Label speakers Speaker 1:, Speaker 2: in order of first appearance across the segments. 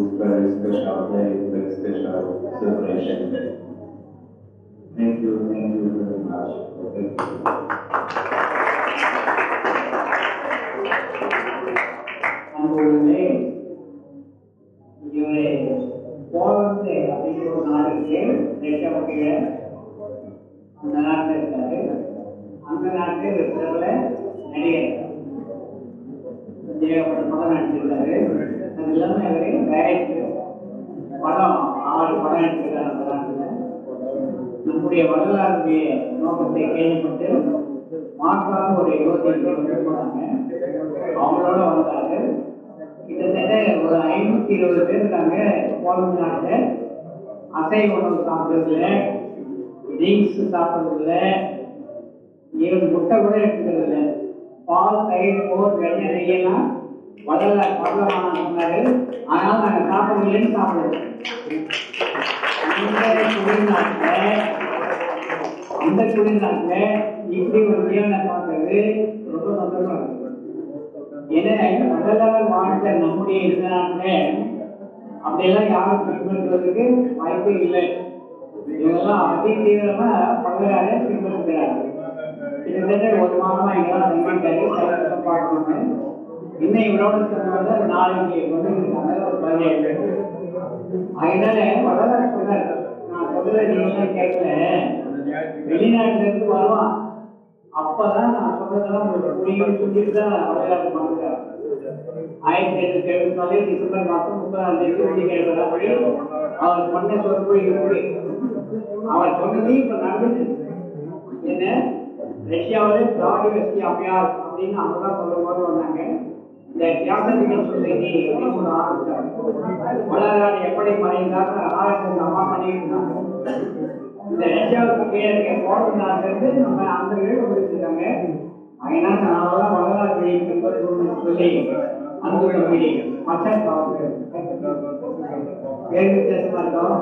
Speaker 1: this very special day, very special celebration. Thank you very much. Thank you. இவரை Poland அப்படிங்கிற ஒரு நாடு இருக்கு, ரஷ்யா பகுதியில. அந்த நாட்டில் இருக்காரு. அந்த நாட்டில் இருக்கிறவங்கள நடிகர் ஏகப்பட்ட படம் நடிச்சிருக்காரு. அது இல்லாமல் இவரு டைரக்டர், படம் 6 படம் நடிச்சிருக்காரு அந்த நாட்டில். நம்முடைய வரலாறுடைய நோக்கத்தை கேள்விப்பட்டு மாற்றாக ஒரு 28 பேர் போனாங்க. அவங்களோட வந்தாரு. கிட்டத்தட்ட ஒரு 520 பேர் இருக்காங்க. போலந்து நாட்டில் அசைவ உணவு சாப்பிட்றதுல, ட்ரிங்க்ஸ் சாப்பிட்றதுல, ஈவன் முட்டை கூட எடுத்துக்கிறதுல, பால், தயிர், மோர், வெண்ணெய், நெய்யெல்லாம் வளரமான சொன்னாரு. அதனால நாங்கள் சாப்பிட்றதுலேன்னு சாப்பிடுவோம். அந்த குடிநாட்டில் இப்படி ஒரு ஜீவனை பார்க்கறது ரொம்ப சந்தோஷமா இருக்கு. ஏன்னா வள்ளலார் வாழ்ந்த நம்முடைய இந்த நாட்டில் அப்படியெல்லாம் யாரும் பின்பற்றுவதற்கு வாய்ப்பே இல்லை. இவங்கெல்லாம் அதி தீவிரமா வள்ளலாரை பின்பற்றுகிறாங்க. கிட்டத்தட்ட 1 மாதமா இங்கெல்லாம் தங்கிட்டாரு, பார்க்கணும். இன்னும் இவரோட சொன்னது நாளைக்கு வந்து அதனால வள்ளலார் சொன்னார், நான் சொல்ல நீங்க கேட்கல, வெளிநாட்டுல இருந்து வருவான், அப்பதான் நான் சொன்னதெல்லாம் உங்களுக்கு புரியும் சொல்லிட்டு தான் வள்ளலார் பண்ணுறாரு. 1874 டிசம்பர் மாதம் 30ஆம் தேதி வெள்ளிக்கிழமை அவர் பண்ண சொற்பொழிவு அவர் சொன்னதே இப்ப நடந்துச்சு. என்ன, ரஷ்யாவில் பிராடிவஸ்கி அபியாஸ் அப்படின்னு அங்கதான் சொல்லும் போது வந்தாங்க. இந்த தியாசபிகல் சொசைட்டி அப்படின்னு ஒன்று ஆரம்பிச்சாங்க. வள்ளலார் எப்படி மறைந்தார் ஆரம்பிச்சு அம்மா பண்ணிட்டு இருந்தாங்க. இந்த ரஷ்யாவுக்கு கீழே இருக்க போலந்து நாட்டிலிருந்து நம்ம அந்த விடுவிச்சிருக்காங்க. அதனால நாமெல்லாம் வள்ளலார் வழி சொல்லி அந்த வழி மச்சம் வேறு வித்தியாசமா இருக்கோம்.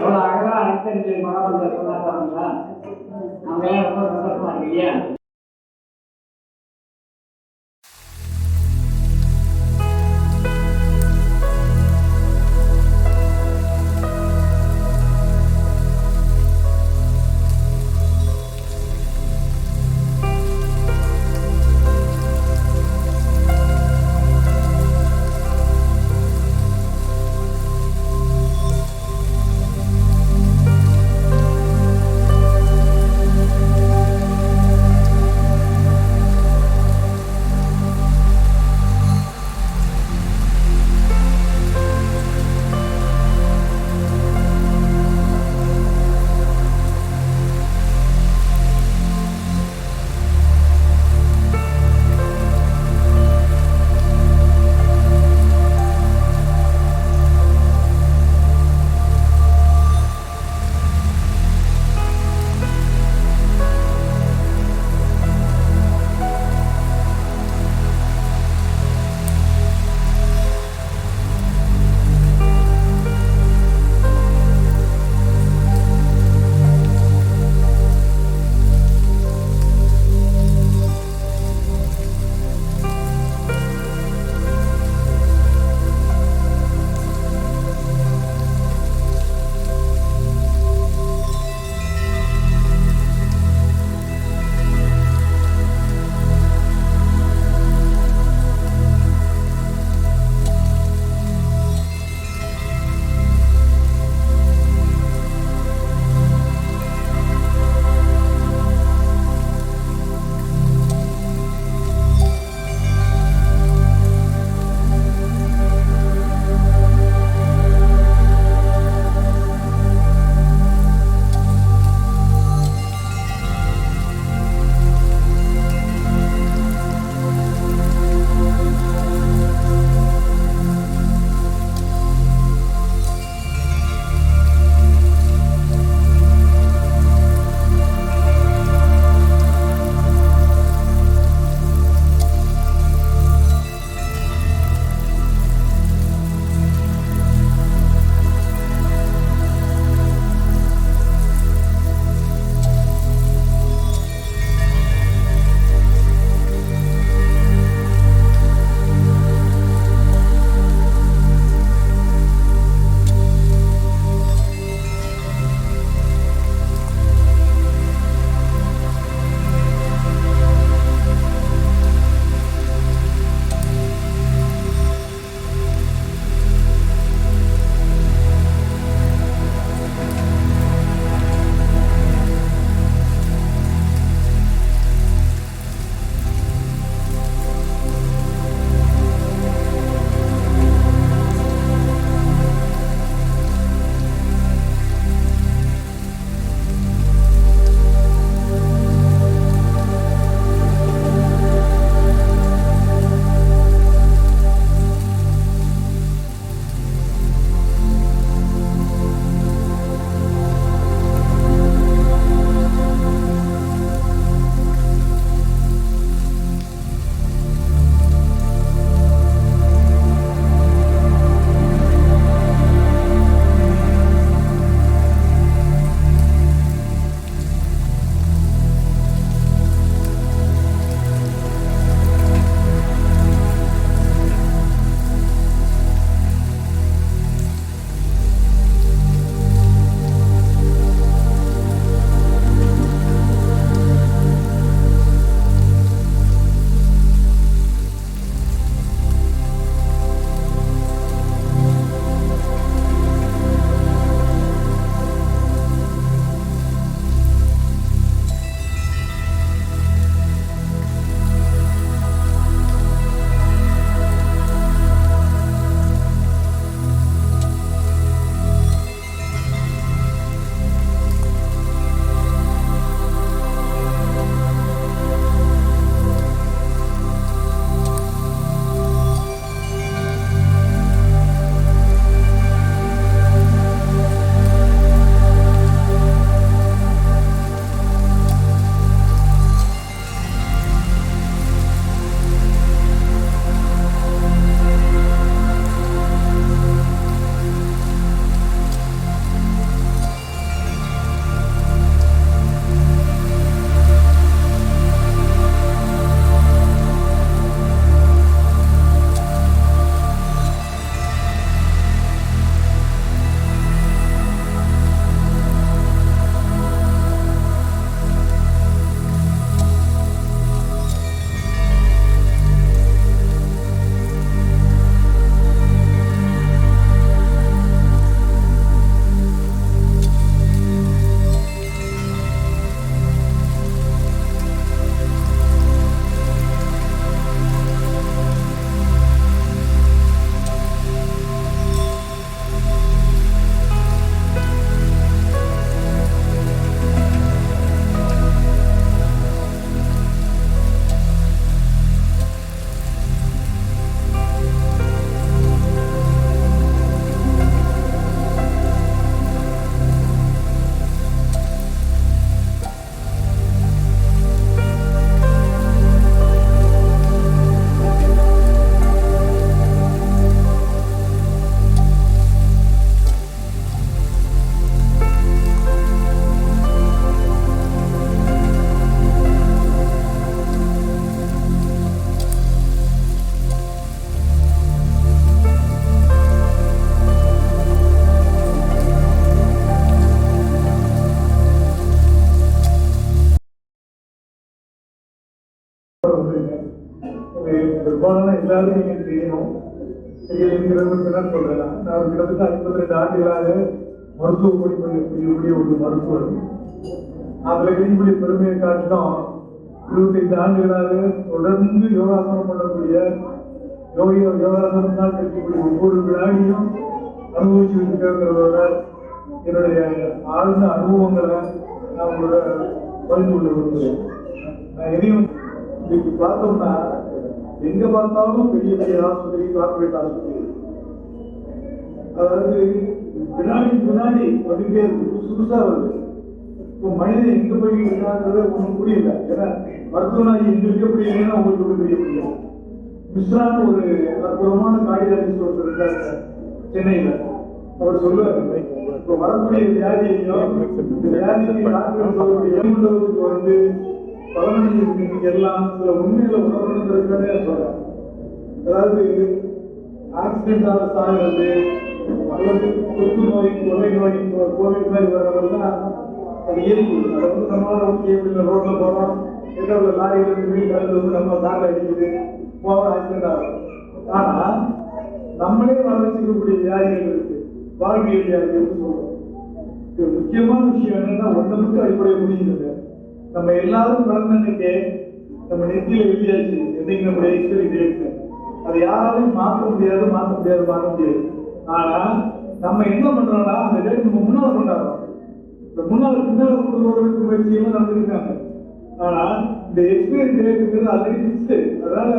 Speaker 1: எவ்வளவு அழகா அனைத்து மனம் சொன்னாங்களா, நம்ம எல்லாம் ரொம்ப சந்தோஷமா இருக்கு இல்லையா?
Speaker 2: ஏதாவது நீங்க செய்யணும். செய்யணுங்கிறது சொல்றேன். நான் கிட்டத்தட்ட 52 ஆண்டுகளாக மருத்துவ படிப்பு செய்யக்கூடிய ஒரு மருத்துவர். அதுல கிடைக்கக்கூடிய பெருமையை காட்டிலும் 25 ஆண்டுகளாக தொடர்ந்து யோகாசனம் பண்ணக்கூடிய யோகாசனம் தான் கிடைக்கக்கூடிய ஒவ்வொரு வினாடியும் அனுபவிச்சு இருக்கிறதோட என்னுடைய ஆழ்ந்த அனுபவங்களை நான் உங்களோட பகிர்ந்து கொள்ள விரும்புகிறேன். நான் எதையும் இன்னைக்கு பார்த்தோம்னா எங்க பார்த்தாலும் பெரிய பெரிய ஆஸ்பத்திரி, கார்பரேட் ஆஸ்பத்திரி, அதாவது வினாடி வந்துட்டே இருக்கு, புதுசா வருது. இப்போ மனிதன் எங்க போய் இருக்காங்கிறது ஒன்றும் புரியல. ஏன்னா மருத்துவனாகி எங்களுக்கு எப்படி இல்லைன்னா உங்களுக்கு எப்படி தெரிய முடியும். மிஸ்ரான்னு ஒரு அற்புதமான கார்டியாலஜிஸ்ட் ஒருத்தர் இருக்காங்க சென்னையில. அவர் சொல்லுவாரு, இப்போ வரக்கூடிய வியாதியையும் இந்த வியாதியை டாக்டர் சொல்லக்கூடிய ஏமண்டவத்துக்கு வந்து பலனடைஞ்சிருக்கு எல்லாம் சில உண்மையில உணர்வுங்கிறதுக்காக சொல்றேன். அதாவது ஆக்சிடென்டால சாகிறது அல்லது தொற்று நோய், கொள்ளை நோய், கோவிட் நோய் வர்றதெல்லாம் அது இயல்பு. அதை வந்து நம்மளால வந்து ரோட்ல போறோம், எதாவது லாரியில இருந்து வீடு கலந்து நம்ம காரில் அடிக்குது, போக ஆக்சிடென்ட் ஆகும். ஆனா நம்மளே வளர்ச்சிக்கக்கூடிய வியாதிகள் இருக்கு, வாழ்வியல் வியாதிகள் சொல்றோம். இது முக்கியமான விஷயம் என்னன்னா ஒன்றை மட்டும் அடிப்படையை புரிஞ்சுங்க. நம்ம எல்லாரும் பிறந்த அன்னைக்கே நம்ம நெத்தியில எழுதியாச்சு என்னைக்கு நம்முடைய எக்ஸ்பைரி டேட். அதை யாராலையும் மாற்ற முடியாது. ஆனா நம்ம என்ன பண்றோம்னா அந்த டேட் நம்ம முன்னால கொண்டாடுறோம். இந்த முன்னால பின்னால கொண்டு போறதுக்கு முயற்சியெல்லாம் நடந்துருக்காங்க. ஆனா இந்த எக்ஸ்பைரி டேட்டுங்கிறது ஆல்ரெடி ஃபிக்ஸ்டு. அதனால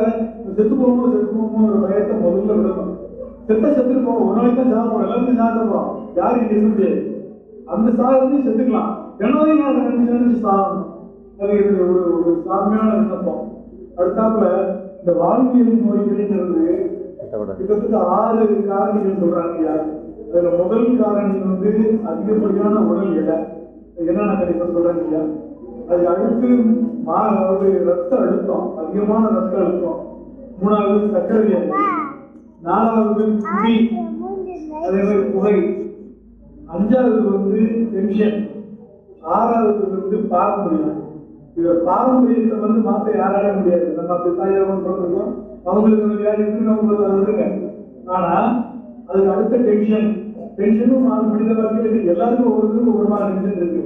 Speaker 2: செத்து போகும்போது ஒரு பயத்தை முதல்ல விடணும். செத்துட்டு போவோம், ஒரு நாளைக்கு தான் சாப்பிடுறோம், எல்லாருமே சாப்பிடுறோம், யாரும் இங்க இருக்க முடியாது. அந்த சாதத்தையும் செத்துக்கலாம், தினமும் அதை நினைச்சு சாகணும். அது ஒரு சாமியான விண்ணப்பம். அடுத்தாப்புல இந்த வாழ்வியல் நோய்கள்ங்கிறது கிட்டத்தட்ட 6 காரணிகள் சொல்றாங்க. அதுல முதல் காரணி வந்து அதிகப்படியான உடல் எடை. என்னென்ன கண்டிப்பா சொல்றாங்க இல்லையா. அது அடுத்து அதாவது ரத்த அழுத்தம், அதிகமான ரத்த அழுத்தம். 3வது சர்க்கரை வியாதி. 4வது குடி, அதே மாதிரி புகை. 5வது வந்து டென்ஷன். 6வது வந்து பாரம்பரியம். இத பாரம்பரியத்தை வந்து மாற்ற யாரால முடியாது. நம்ம அப்படி தாயாரம் சொல்றோம், அவங்களுக்கு அந்த வியாதி இருக்கு, நமக்கு அது இருக்குங்க. ஆனா அதுக்கு அடுத்த டென்ஷனும் மனித வாழ்க்கையில் எல்லாருக்கும் ஒவ்வொருத்தருக்கும் ஒவ்வொரு மாதிரி டென்ஷன் இருக்கு.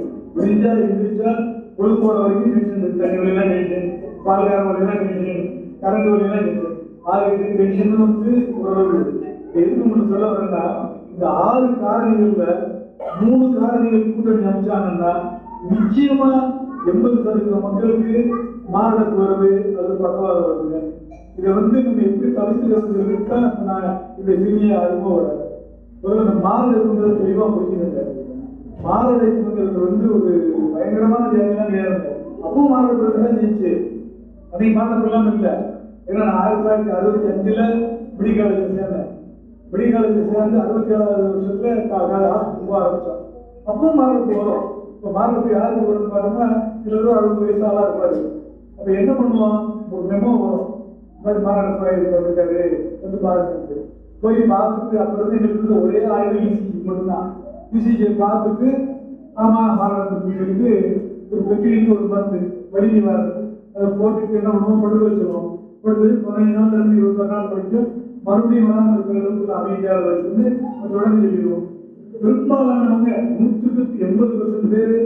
Speaker 2: எந்திரிச்சா பொழுது போற வரைக்கும் டென்ஷன் இருக்கு. தண்ணி வழியெல்லாம் டென்ஷன், பால்கார வழியெல்லாம் டென்ஷன், கரண்ட் வழியெல்லாம் டென்ஷன். 6 டென்ஷன் வந்து ஓரளவு எதுக்கு மட்டும் சொல்ல வரேன்னா, இந்த 6 காரணிகள்ல 3 காரணிகள் கூட்டணி அமைச்சாங்கன்னா நிச்சயமா 80% மக்களுக்கு மாரடைப்பு வருது, அது பக்கவாதம் வருதுங்க. இதை வந்து நம்ம எப்படி தவிர்த்து தான் நான் இந்த சிறிய அறிமுகம் வரேன். இந்த மாரடைப்புங்கிறது தெளிவா புரிஞ்சுங்க. மாரடைப்புங்கிறது வந்து ஒரு பயங்கரமான வியாதிதான் நேரம். அப்பவும் மாரடைப்பு தான் ஜெயிச்சு அன்னைக்கு மாரடைப்பு இல்லாம இல்லை. ஏன்னா நான் 1965 மெடிக்கல் காலேஜ் சேர்ந்தேன். மெடிக்கல் காலேஜ் சேர்ந்து 67வது வருஷத்துல போக ஆரம்பிச்சோம். அப்பவும் மாரடைப்பு வரும். இப்போ மாரடைப்பு யாருக்கு வரும்னு பாருங்க, கிலோ 60 வயசு ஆளா இருப்பாரு. அப்ப என்ன பண்ணுவோம், ஒரு மெமோ வரும், இந்த மாதிரி மாரடைப்பு இருக்காரு வந்து பாருங்க. போய் பார்த்துட்டு அப்புறம் எங்களுக்கு ஒரே ஆய்வு இசிஜி மட்டும்தான். இசிஜியை பார்த்துட்டு ஆமா மாரடைப்பு சொல்லிட்டு ஒரு பெட்டிக்கு ஒரு மருந்து வழி வருது, அதை போட்டுட்டு என்ன பண்ணுவோம், படுக்க வச்சிருவோம். படுத்து 15 நாள் இருந்து 20 நாள் வரைக்கும் மறுபடியும் வராமல் இருக்கிற அளவுக்கு அமைதியாக வச்சிருந்து தொடர்ந்து சொல்லிடுவோம். பெரும்பாலானவங்க 100% பேரு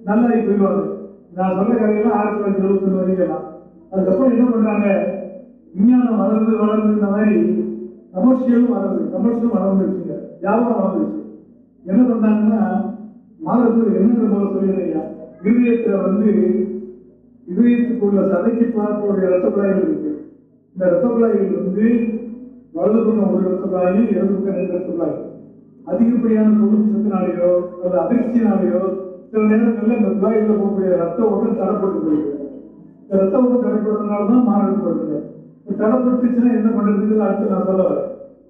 Speaker 2: நல்லா போயிடுவாங்க. நான் சொன்ன கதையெல்லாம் 1970 வரைக்கும். அதுக்கப்புறம் என்ன பண்றாங்க, விஞ்ஞானம் வளர்ந்து இந்த மாதிரி கமர்ஷியலும் வளர்ந்துருச்சுங்க, வியாபாரம் வளர்ந்துருச்சு. என்ன பண்றாங்கன்னா மாதத்துக்கு என்ன சொல்லிடுறீங்க, இதயத்துக்குள்ள சதைக்கு பார்க்கக்கூடிய ரத்த குழாய்கள் இருக்கு. இந்த ரத்த குழாய்கள் வந்து வலது பக்கம் ஒரு ரத்த குழாயும் இடது பக்கம் 2 ரத்த குழாயும். அதிகப்படியான கொழுப்பு சத்தினாலேயோ அல்லது அதிர்ச்சியினாலேயோ சில நேரங்களில் இந்த குழாய்களை போகக்கூடிய ரத்த ஓட்டம் தடைப்பட்டு போயிருக்கு. இந்த ரத்த ஓட்டம் தடைப்படுறதுனாலதான் மாரடைப்பு வருது. தடைப்பட்டுச்சுன்னா என்ன பண்றதுக்கு அடுத்து நான் சொல்ல வரேன்.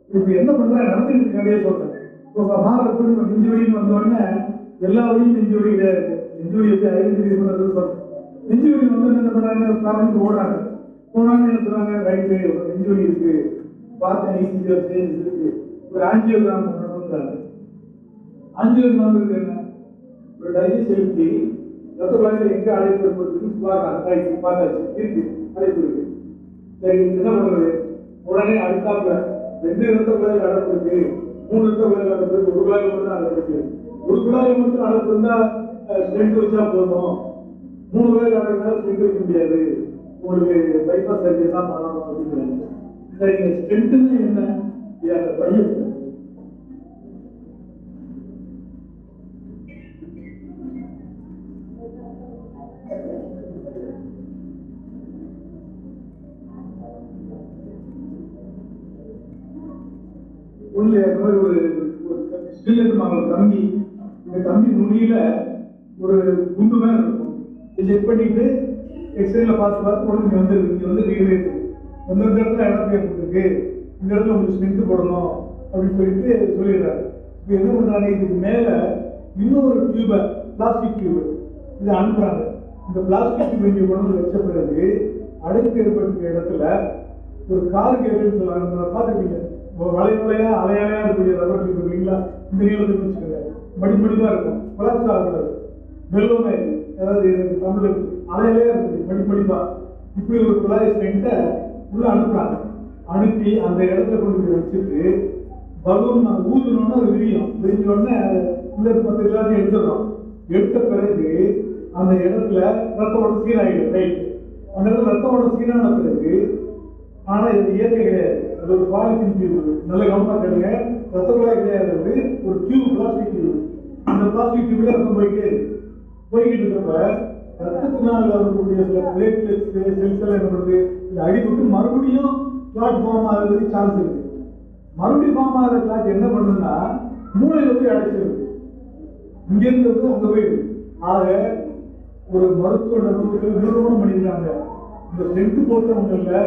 Speaker 2: இப்ப என்ன பண்றேன், நடந்துட்டு நிறைய சொல்றேன். இப்போ மாரடைப்பு நெஞ்சு வலின்னு வந்த உடனே எல்லா வழியும் நெஞ்சு வலி கிடையாது. நெஞ்சு வலி எப்படி ஐடென்டிஃபை பண்றது சொல்றேன். நெஞ்சு வலி வந்து என்ன பண்றாங்க, காரணத்துக்கு ஓடுறாங்க. போனாங்க என்ன சொல்றாங்க, ரைட்டு நெஞ்சு வலி இருக்கு, பார்த்தேன் ஈஸியா சேஞ்ச் இருக்கு, ஒரு ஆஞ்சியோகிராம் பண்ணணும்ன்றாங்க. ஆஞ்சியோகிராம் இருக்கு என்ன, ஒரு டையை செலுத்தி ரத்த குழாய்கள் எங்க அடைப்பு ஏற்படுத்துன்னு பார்த்தாச்சு, இருக்கு அடைப்பு இருக்கு. சரி என்ன பண்றது, உடனே அடுத்தாப்புல 2 ரத்த குழாயில் அடைப்பு இருக்கு, 3 ரத்த குழாயில் அடைப்பு இருக்கு, ஒரு குழாயில் மட்டும் அடைப்பு இருக்கு. ஒரு குழாயில் மட்டும் அடைப்பு இருந்தா ஸ்டென்ட் வச்சா போதும், 3 குழாயில் அடைப்புனா ஸ்டென்ட் வைக்க முடியாது, உங்களுக்கு பைபாஸ் சர்ஜரி தான் பண்ணணும் அப்படின்னு. சரிங்க, ஸ்டென்ட்னா என்ன? அந்த பையன் உள்ள அந்த மாதிரி ஒரு கம்பி, இந்த கம்பி நுனியில ஒரு குண்டு மேல இருக்கும். செக் பண்ணிட்டு எக்ஸ்ரேல பார்த்து உடனே வந்து இருக்கு எந்த இடத்துல இடம் ஏற்பட்டிருக்கு, இந்த இடத்துல உங்களுக்கு ஸ்ட்ரென்த் போடணும் அப்படின்னு சொல்லிட்டு சொல்லிடுறாரு. இப்போ என்ன பண்றாங்க, இதுக்கு மேல இன்னொரு டியூபை, பிளாஸ்டிக் டியூப் இதை அனுப்புறாங்க. இந்த பிளாஸ்டிக் டியூப் இங்கே கொண்டு வச்ச பிறகு அடைப்பு ஏற்பட்டிருக்க இடத்துல ஒரு கார் கேபிள்னு சொல்லுவாங்க, பார்த்துருப்பீங்க, வளைவலையா அலையாலையா இருக்கக்கூடிய ரப்பர் டியூப் இல்லைங்களா, இந்த நீளத்துக்கு வச்சுக்கோங்க, மடிமடிவா இருக்கும், கொலாப்ஸ் ஆகக்கூடாது, வெள்ளமே, அதாவது தமிழ் அலையாலையா இருக்கு மடிமடிவா. இப்படி ஒரு குழாய் ஸ்ட்ரென்த்தை உள்ள அனுப்புறாங்க. அனுப்பி அந்த இடத்துல கொண்டு போய் வச்சுட்டு பலூன் நாங்கள் ஊற்றணும்னா அது விரிஞ்சோடனே உள்ள 10 எல்லாத்தையும் எடுத்துடுறோம். எடுத்த பிறகு அந்த இடத்துல ரத்த ஓட்டம் சீராகிடும். ரைட், அந்த இடத்துல ரத்த ஓட்டம் சீரான பிறகு, ஆனா இது இயற்கை கிடையாது, அது ஒரு பாலித்தீன் டியூப், நல்ல கவனமா கேளுங்க. ரத்த குழாய் கிடையாது, ஒரு டியூப், பிளாஸ்டிக் டியூப். அந்த பிளாஸ்டிக் டியூப்ல ரத்தம் போய்கிட்டு இருக்கப்ப ரத்தத்தினால் வரக்கூடிய சில பிளேட்லெட்ஸ் செல்ஸ் எல்லாம் என்ன பண்ணுது, இந்த அடிபட்டு மறுபடியும் கிளாட் ஃபார்ம் ஆகிறதுக்கு சான்ஸ் இருக்கு. மறுபடியும் ஃபார்ம் ஆகிற கிளாட் என்ன பண்ணுன்னா மூளையில போய் அடைச்சிருக்கு, இங்கிருந்து அங்க போயிடுது. ஆக ஒரு மருத்துவ நிறுவனம் பண்ணியிருக்காங்க, இந்த ஸ்டென்ட் போட்டவங்கல்ல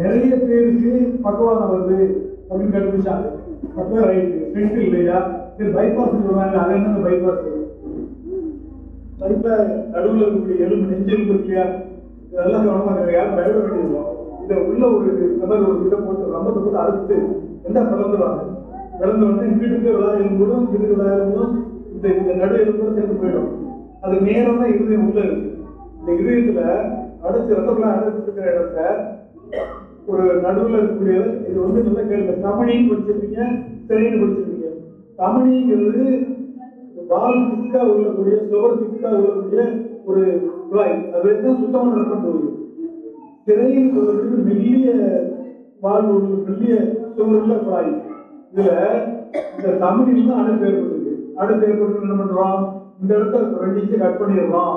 Speaker 2: நிறைய பேருக்கு பக்கவாதம் வருது அப்படின்னு கண்டுபிடிச்சாங்க. அப்ப ரைட்டு ஸ்டென்ட் இல்லையா, சரி பைபாஸ் சொல்றாங்க. அது என்ன பைபாஸ்? இப்ப நடுவில் இருக்கக்கூடிய எலும்பு, நெஞ்செலும்பு இல்லையா, இதெல்லாம் கவனமா யாரும் பயப்பட வேண்டியிருக்கோம். இதை உள்ள ஒரு இதை போட்டு ரம்பத்தை போட்டு அறுத்து எந்த பிளந்துருவாங்க. பிளந்து வந்து இங்கிட்டு விழா எலும்போடும் இங்கிட்டு விழா எலும்போடும் இந்த நடு எலும்போட சேர்ந்து போயிடும். அது நேரம் தான் இருதயம் உள்ள இருக்கு. இந்த இதயத்துல அடைச்சு ரத்தக்குள்ள அடைச்சிருக்கிற இடத்த ஒரு நடுவில் இருக்கக்கூடிய இது வந்து நல்லா கேளுங்க. தமணின்னு படிச்சிருப்பீங்க, திரைன்னு படிச்சிருப்பீங்க. தமணிங்கிறது வால் திக்கா உள்ளக்கூடிய, சுவர் திக்கா உள்ளக்கூடிய ஒரு குழாய், அது தான் சுத்தமான ரத்தம் போகுது. திரைன்னு சொல்றது மெல்லிய வால் உள்ள மெல்லிய சுவருள்ள குழாய். இதுல இந்த தமணியில் தான் அடைப்பு ஏற்பட்டிருக்கு. அடைப்பு ஏற்பட்டு என்ன பண்றோம், இந்த இடத்த 2 இன்ச்சு கட் பண்ணிடுறோம்.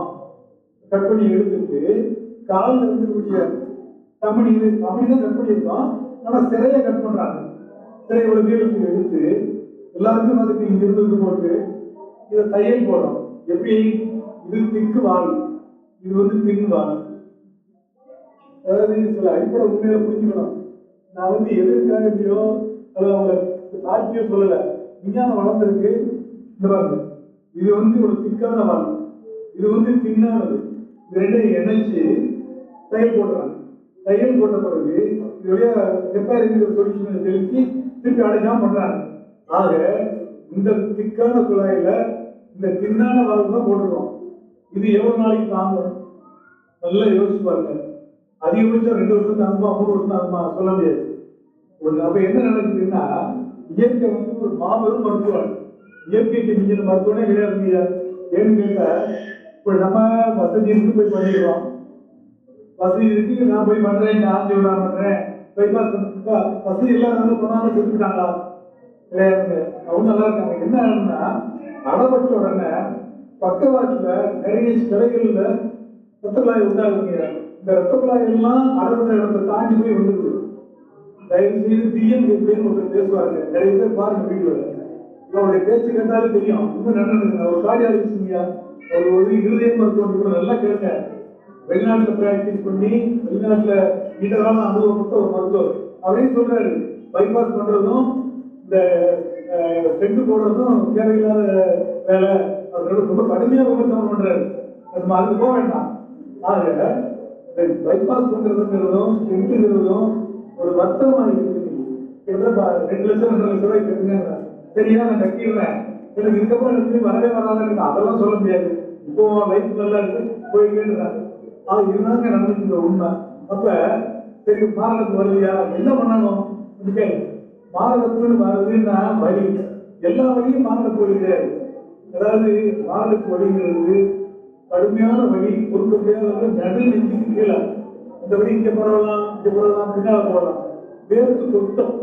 Speaker 2: கட் பண்ணி எடுத்துட்டு காலில் இருக்கக்கூடிய தமணி தான் கட் பண்ணியிருக்கோம். ஆனா சிறையை கட் பண்றாங்க. சிறையோட நீளத்துக்கு எடுத்து எல்லாருக்கும் அதுக்கு இங்க இருந்து போட்டு இதை தையல் போடும். எப்படி, இது திக்கு வால், இது வந்து தின் வால். அதாவது சில அடிப்படை உண்மையில புரிஞ்சுக்கணும். நான் வந்து எதிர்க்காக எப்படியோ அது அவங்க சாட்சியோ சொல்லல, விஞ்ஞானம் வளர்ந்துருக்கு. இந்த வால் இது வந்து ஒரு திக்கான வால், இது வந்து தின்னானது. இது ரெண்டையும் இணைச்சு தையல் போடுறாங்க. தையல் போட்ட பிறகு இதோடைய வெப்பாரிங்கிற சொல்யூஷனை செலுத்தி திருப்பி அடைக்காம பண்றாங்க. ஆக இந்த திக்கான குழாயில இந்த தின்னான வால் தான் போட்டுருக்கோம். இது எவ்வளவு நாளைக்கு தாங்கும்? நல்லா யோசிச்சு பாருங்க. அதிகபட்சம் 2 வருஷம் தாங்குமா, 3 வருஷம் தாங்குமா சொல்ல முடியாது. அப்ப என்ன நடக்குதுன்னா, இயற்கை வந்து ஒரு மாபெரும் மருத்துவம். இயற்கைக்கு மிஞ்சின மருத்துவனே கிடையாது. ஏன்னு கேட்டா, இப்ப நம்ம வசதி இருக்கு போய் பண்ணிடுறோம், வசதி இருக்கு நான் போய் பண்றேன், ஆஞ்சியோட பண்றேன், பைபாஸ் வசதி இல்லாத பண்ணாலும் செஞ்சுட்டாங்களா? கிடையாதுங்க. அவங்க நல்லா இருக்காங்க. என்ன ஆகுதுன்னா, அடப்பட்ட உடனே பக்கவாட்டுல நிறைய சிலைகள்ல ரத்த குழாய் உண்டாகுங்க. இந்த ரத்த குழாய் எல்லாம் அடப்பட்ட இடத்தை தாண்டி போய் வந்துருது. தயவு செய்து பிஎம் எப்படின்னு ஒருத்தர் பேசுவாங்க, நிறைய பேர் பாருங்க வீடியோல. அவருடைய பேச்சு கேட்டாலும் தெரியும். இன்னும் நடந்துங்க, ஒரு கார்டியாலஜிஸ்ட்யா, ஒரு இருதய மருத்துவம் கூட நல்லா கேளுங்க. வெளிநாட்டுல பிராக்டிஸ் பண்ணி வெளிநாட்டுல நீண்டகாலம் அனுபவப்பட்ட ஒரு மருத்துவர் அவரையும் சொல்றாரு, பைபாஸ் பண்றதும் இந்த செட்டு போடுறதும் தேவையில்லாத வேலை அப்படின்னு ரொம்ப கடுமையா விமர்சனம் பண்றாரு. அது அதுக்கு போக வேண்டாம். ஆக பைபாஸ் பண்றதுங்கிறதும் செட்டுங்கிறதும் ஒரு வர்த்தகமா இருக்கு. 2 லட்சம் 2.5 லட்சம் ரூபாய் தெரிஞ்சுங்க. சரியா நான் கட்டிடுறேன், எனக்கு இதுக்கப்புறம் எனக்கு வரவே வராதுன்னு அதெல்லாம் சொல்ல முடியாது. இப்போ லைஃப் நல்லா இருக்கு போய்கிட்டு இருந்தாங்க. இருந்தாங்க நடந்துட்டு உண்மை. அப்ப சரி மாரகத்துக்கு வருவியா, என்ன பண்ணணும் கேளு. மாரகத்துன்னு வருதுன்னா வழி, எல்லா வழியும் மாரகத்து வழி கிடையாது. அதாவது மாரகத்து வழிங்கிறது கடுமையான வழி, பொறுக்க முடியாத நடு நெஞ்சுக்கு கீழே. இந்த வழி இங்க போடலாம், இங்க போடலாம், பின்னால போடலாம். வேருக்கு தொட்டம்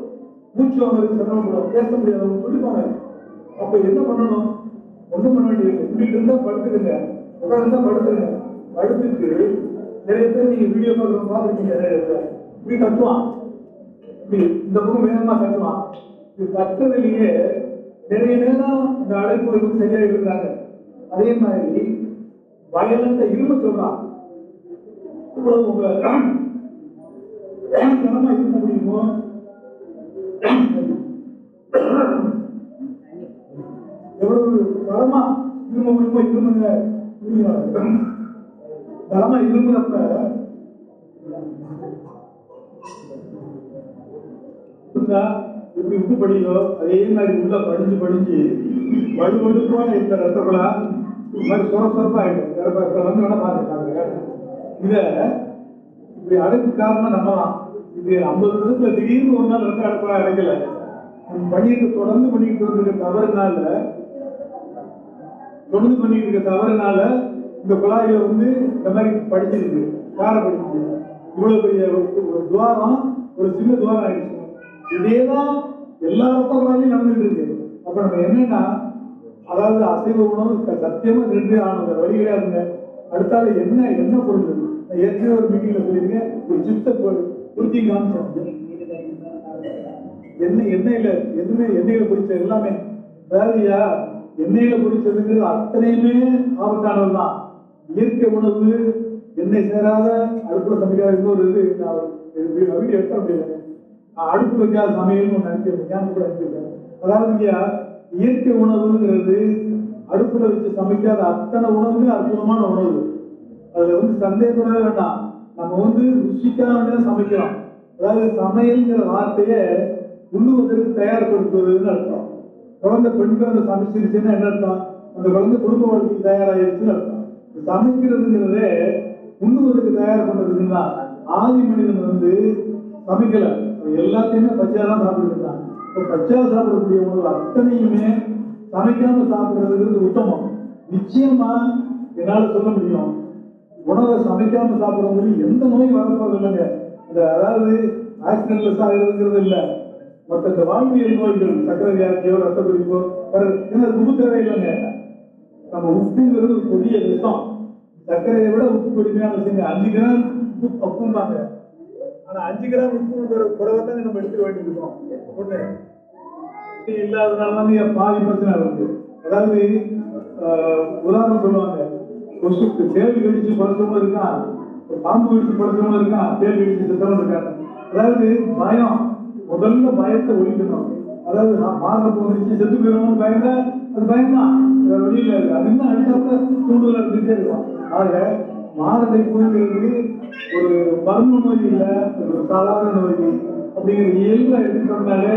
Speaker 2: மூச்சு வாங்குறது சிரமப்படும், பேச முடியாதவங்க சொல்லிப்பாங்க. அப்ப என்ன பண்ணணும்? ஒன்றும் பண்ண வேண்டியது. இப்படி இருந்தா படுத்துடுங்க, உட்காந்து படுத்துருங்க. படுத்துட்டு நிறைய பேர் நீங்க வீடியோ பார்த்துருக்கீங்க, நிறைய பேர் இப்படி கட்டுவான், இப்படி இந்த பக்கம் வேகமா கட்டுவான். இது கட்டுறதுலயே நிறைய நேரம் இந்த அழைப்பு சரியா இருந்தாங்க. அதே மாதிரி வயலண்ட இரும சொல்றான். இவ்வளவு உங்க கனமா இருக்க முடியுமோ, எவ்வளவு பலமா இரும முடியுமோ இருமுங்க. பலமா இருமுறப்ப எப்படி உப்பு படியோ அதே மாதிரி உள்ள படிஞ்சு படிஞ்சு வலுவழுப்பான இந்த ரத்தங்களா இது மாதிரி சுரசுரப்பா ஆயிடும். வந்து வேணா பாத்துட்டாங்க. இத இப்படி அடைப்பு காரணம் நம்பலாம். இது 50 வருஷத்துல திடீர்னு ஒரு நாள் ரத்த அடைப்பா அடைக்கல. பண்ணிட்டு தொடர்ந்து பண்ணிட்டு இருக்க தவறுனால இந்த குழாயில வந்து இந்த மாதிரி படிச்சிருக்கு, கார படிச்சு இவ்வளவு பெரிய ஒரு துவாரம், ஒரு சின்ன துவாரம் ஆயிடுச்சு. இதேதான் எல்லா ரத்த குழாயிலும் நடந்துட்டு இருக்கு. அப்ப நம்ம என்னன்னா, அதாவது அசைவ உணவு சத்தியமா 2 ஆனது வழி கிடையாதுங்க. அடுத்தால என்ன பொருள் ஏற்கனவே ஒரு மீட்டிங்ல சொல்லியிருக்கேன், ஒரு சிப்ஸை குறிச்சி காமிச்சோம். எண்ணெயில எதுவுமே எண்ணெயில பொரிச்ச எல்லாமே, அதாவதுயா எண்ணெயில பொரிச்சதுங்கிறது அத்தனையுமே ஆபத்தானதுதான். இயற்கை உணவு, எண்ணெய் சேராத அடுப்புல சமைக்காத இன்னொரு இது நான் வீடியோ எடுக்க முடியல. அடுப்பு வைக்காத சமையல்னு ஒன்று அனுப்பியிருக்கேன். அதாவது இயற்கை உணவுங்கிறது அடுப்புல வச்சு சமைக்காத அத்தனை உணவுமே அற்புதமான உணவு. அதுல வந்து சந்தேகப்படவே வேண்டாம். நம்ம ருசிக்காக சமைக்கிறோம். அதாவது சமையல்ங்கிற வார்த்தையை உண்ணுவதற்கு தயார்படுத்துவதுன்னு அர்த்தம். குழந்தை பெண்கள் அதை சமைச்சிருச்சுன்னா என்ன அர்த்தம்? அந்த குழந்தை குடும்ப வாழ்க்கைக்கு தயாராகிடுச்சுன்னு அர்த்தம். சமைக்கிறதுங்கிறதே உண்ணுவதற்கு தயார் பண்றதுன்னா, ஆதி மனிதன் சமைக்கல, எல்லாத்தையுமே பச்சையா தான் சாப்பிட்டு இருந்தான். இப்போ பச்சையா சாப்பிடக்கூடிய உணவு அத்தனையுமே சமைக்காம சாப்பிடுறதுங்கிறது உத்தமம். நிச்சயமா என்னால சொல்ல முடியும், உணவை சமைக்காம சாப்பிடுறது எந்த நோய் வரப்போறது இல்லைங்க. அதாவது ஆக்சிடென்ட்லெஸ் ஆகிறதுங்கிறது இல்லை. மற்ற இந்த வாழ்வியல் நோய்கள், சக்கரை வியாதியோ ரத்த கொதிப்போ உப்பு தேவையில்லைங்க. நம்ம உப்புங்கிறது ஒரு கொடிய விஷம். சர்க்கரையை விட உப்பு கொடுமையான விஷயங்க. 5 கிராம் உப்பு அப்பும்பாங்க. ஆனா 5 கிராம் உப்பு குறைவா தானே நம்ம எடுத்துக்க வேண்டியிருக்கோம். ஒண்ணு இல்லாததுனால பாதி பிரச்சனை இருக்கு. அதாவது உதாரணம் சொல்லுவாங்க, கொசுக்கு தேல் கடிச்சு படுத்தவங்க இருக்கான், பாம்பு கடிச்சு படுத்தவங்க இருக்கான், தேல் கடிச்சு செத்தவங்க இருக்காங்க. அதாவது பயம், முதல்ல பயத்தை ஒழிக்கணும். அதாவது மாற போச்சு செத்து போயிடும் பயந்தா அது பயம்தான், வேற வழியில இருக்கு. அது இன்னும் அடுத்த தூண்டுதல் இருந்துட்டே இருக்கும். ஆக மாரடை போய்கிறது ஒரு மர்ம நோய் இல்லை, ஒரு சாதாரண நோய் அப்படிங்கிற இயல்பா எடுத்துட்டோம்னாலே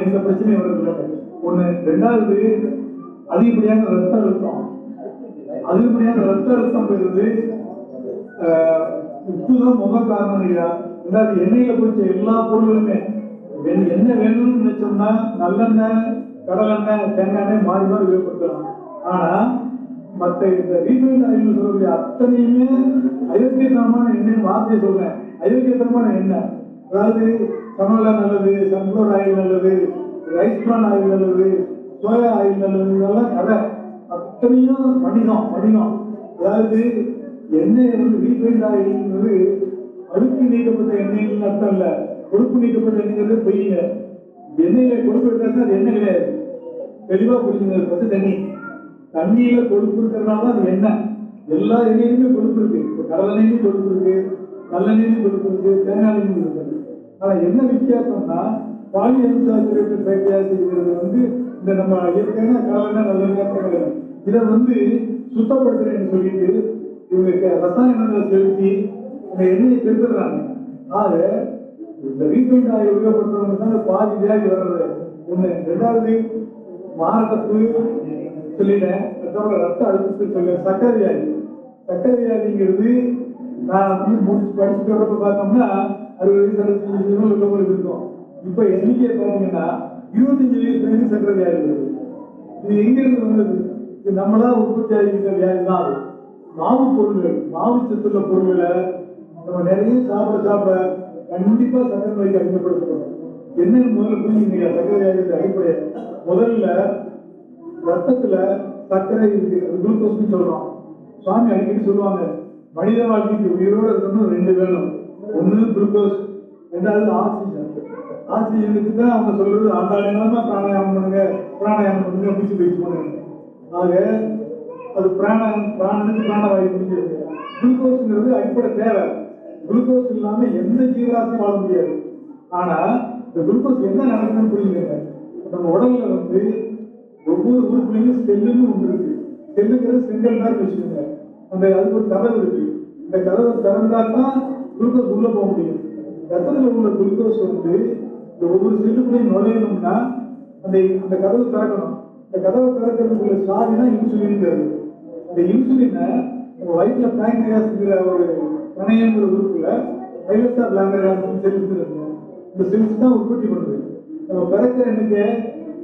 Speaker 2: எந்த பிரச்சனையும் வருது. ஒண்ணு. 2வது, அதிகப்படியான ரத்த அழுத்தம். அதிகப்படியான ரத்த அழுத்தம் பெறுது உப்புதான் முக காரணம் இல்லையா. 2வது, எண்ணெயில பிடிச்ச எல்லா பொருளுமே என்ன வேணும்னு நினைச்சோம்னா நல்லெண்ணெய், கடலெண்ணெய், தேங்காய் எண்ணெய் மாறி மாறி உபயோகப்படுத்தலாம். ஆனா மற்ற இந்த ரீஃபைண்ட் ஆயில் சொல்லக்கூடிய அத்தனையுமே அயோக்கியத்தனமான எண்ணெய் வார்த்தையை சொல்றேன். அயோக்கியத்தனமான எண்ணெய், அதாவது சமலா நல்லது, சன்ஃப்ளவர் ஆயில் நல்லது, ரைஸ் பிரான் ஆயில் நல்லது, சோயா ஆயில் நல்லது, இதெல்லாம் கடை அத்தனையும் வணிகம். அதாவது எண்ணெய் ரீஃபைண்ட் ஆயில்ங்கிறது அழுக்கு நீக்கப்பட்ட எண்ணெய்னு அர்த்தம் இல்லை, கொழுப்பு நீக்கப்பட்ட எண்ணெய்ங்கிறது பொய்யுங்க. எண்ணெயில கொழுப்பு எடுத்தாங்க, அது எண்ணெய் கிடையாது. தெளிவா புரிஞ்சுங்க. தண்ணியில கொழுப்பு இருக்கிறதுனால அது எண்ணெய். எல்லா எண்ணெயிலுமே கொழுப்பு இருக்கு. இப்போ கடலெண்ணெயும் கொழுப்பு இருக்கு, நல்லெண்ணெயும் கொழுப்பு இருக்கு, தேங்காய் எண்ணெயும் இருக்கு. ஆனா என்ன வித்தியாசம்னா, பாலிஅன்சாச்சுரேட்டட் ஃபேட்டி ஆசிட்ங்கிறது இந்த நம்ம இயற்கையான கடலெண்ணெய், நல்லெண்ணெய் இதை சுத்தப்படுத்துறேன்னு சொல்லிட்டு இவங்க ரசாயனங்களை செலுத்தி இந்த எண்ணெயை கெடுத்துடுறாங்க. ஆக இந்த ரீஃபைண்ட் ஆயில் உபயோகப்படுத்துறவங்க தான் பாதி வியாதி வர்றது. ஒண்ணு. 2வது, மாரடைப்பு சொல்லிட்டேன். ரத்த அழுத்தத்துக்கு சொல்ல சர்க்கரை வியாதிங்கிறது நான் முடிச்சு படிச்சுட்டு பார்த்தோம்னா 60 வயசு 65 வயசு உள்ளவங்களுக்கு இருக்கும். இப்ப எண்ணிக்கையை பார்த்தீங்கன்னா 25 வயசுல சக்கரை வியாதி வருது. இது எங்க இருந்து வந்தது? இது நம்மளா உற்பத்தி ஆகிக்கிற வியாதி தான் அது. மாவு பொருள்கள், மாவு சத்துள்ள பொருள்களை நம்ம நிறைய சாப்பிட கண்டிப்பா சக்கரை நோய்க்கு அடிமைப்படுத்தணும். என்னன்னு முதல்ல புரிஞ்சுங்க. சக்கரை வியாதியோட அடிப்படை முதல்ல ரத்தத்துல சர்க்கரை இருக்கு, குளுக்கோஸ் சொல்றோம். சுவாமி அடிக்கடி சொல்லுவாங்க, மனித வாழ்க்கைக்கு உயிரோட இருக்கணும் 2 வேணும். ஒண்ணு குளுக்கோஸ், 2வது ஆக்சிஜன். ஆக்சிஜனுக்கு தான் அவங்க சொல்றது ஆண்டாளமா பிராணாயாமம் பண்ணுங்க மூச்சு பயிற்சி பண்ணுங்க. ஆக அது பிராணனுக்கு பிராணவாயு முடிஞ்சிருக்கு. குளுக்கோஸ்ங்கிறது அடிப்படை தேவை. குளுக்கோஸ் இல்லாம எந்த ஜீவராசியும் வாழ முடியாது. ஆனா இந்த குளுக்கோஸ் என்ன நடக்குதுன்னு புரியுங்க. நம்ம உடல்ல ஒவ்வொரு உறுப்புலையும் செல்லுன்னு ஒன்று இருக்கு. செல்லுங்கிறது செங்கல் மாதிரி வச்சுக்கோங்க. அதுக்கு ஒரு கதவு இருக்கு. இந்த கதவை திறந்தா தான் குளுக்கோஸ் உள்ள போக முடியும். ரத்தத்தில் உள்ள குளுக்கோஸ் இந்த ஒவ்வொரு செல்லுக்குள்ளையும் நுழையணும்னா அந்த கதவு திறக்கணும். இந்த கதவை திறக்கிறதுக்குள்ள சாவினா இன்சுலின். அந்த இன்சுலினை நம்ம வயிற்றுல பேங்க்ரியாஸ்ங்கிற ஒரு கணையங்கிற உறுப்புல தைலத்தா பிளாங்கரியாஸ் செல்ஸ் இருக்கு. இந்த செல்ஸ் தான் உற்பத்தி பண்ணுது. நம்ம பிறக்கிற எண்ணிக்கை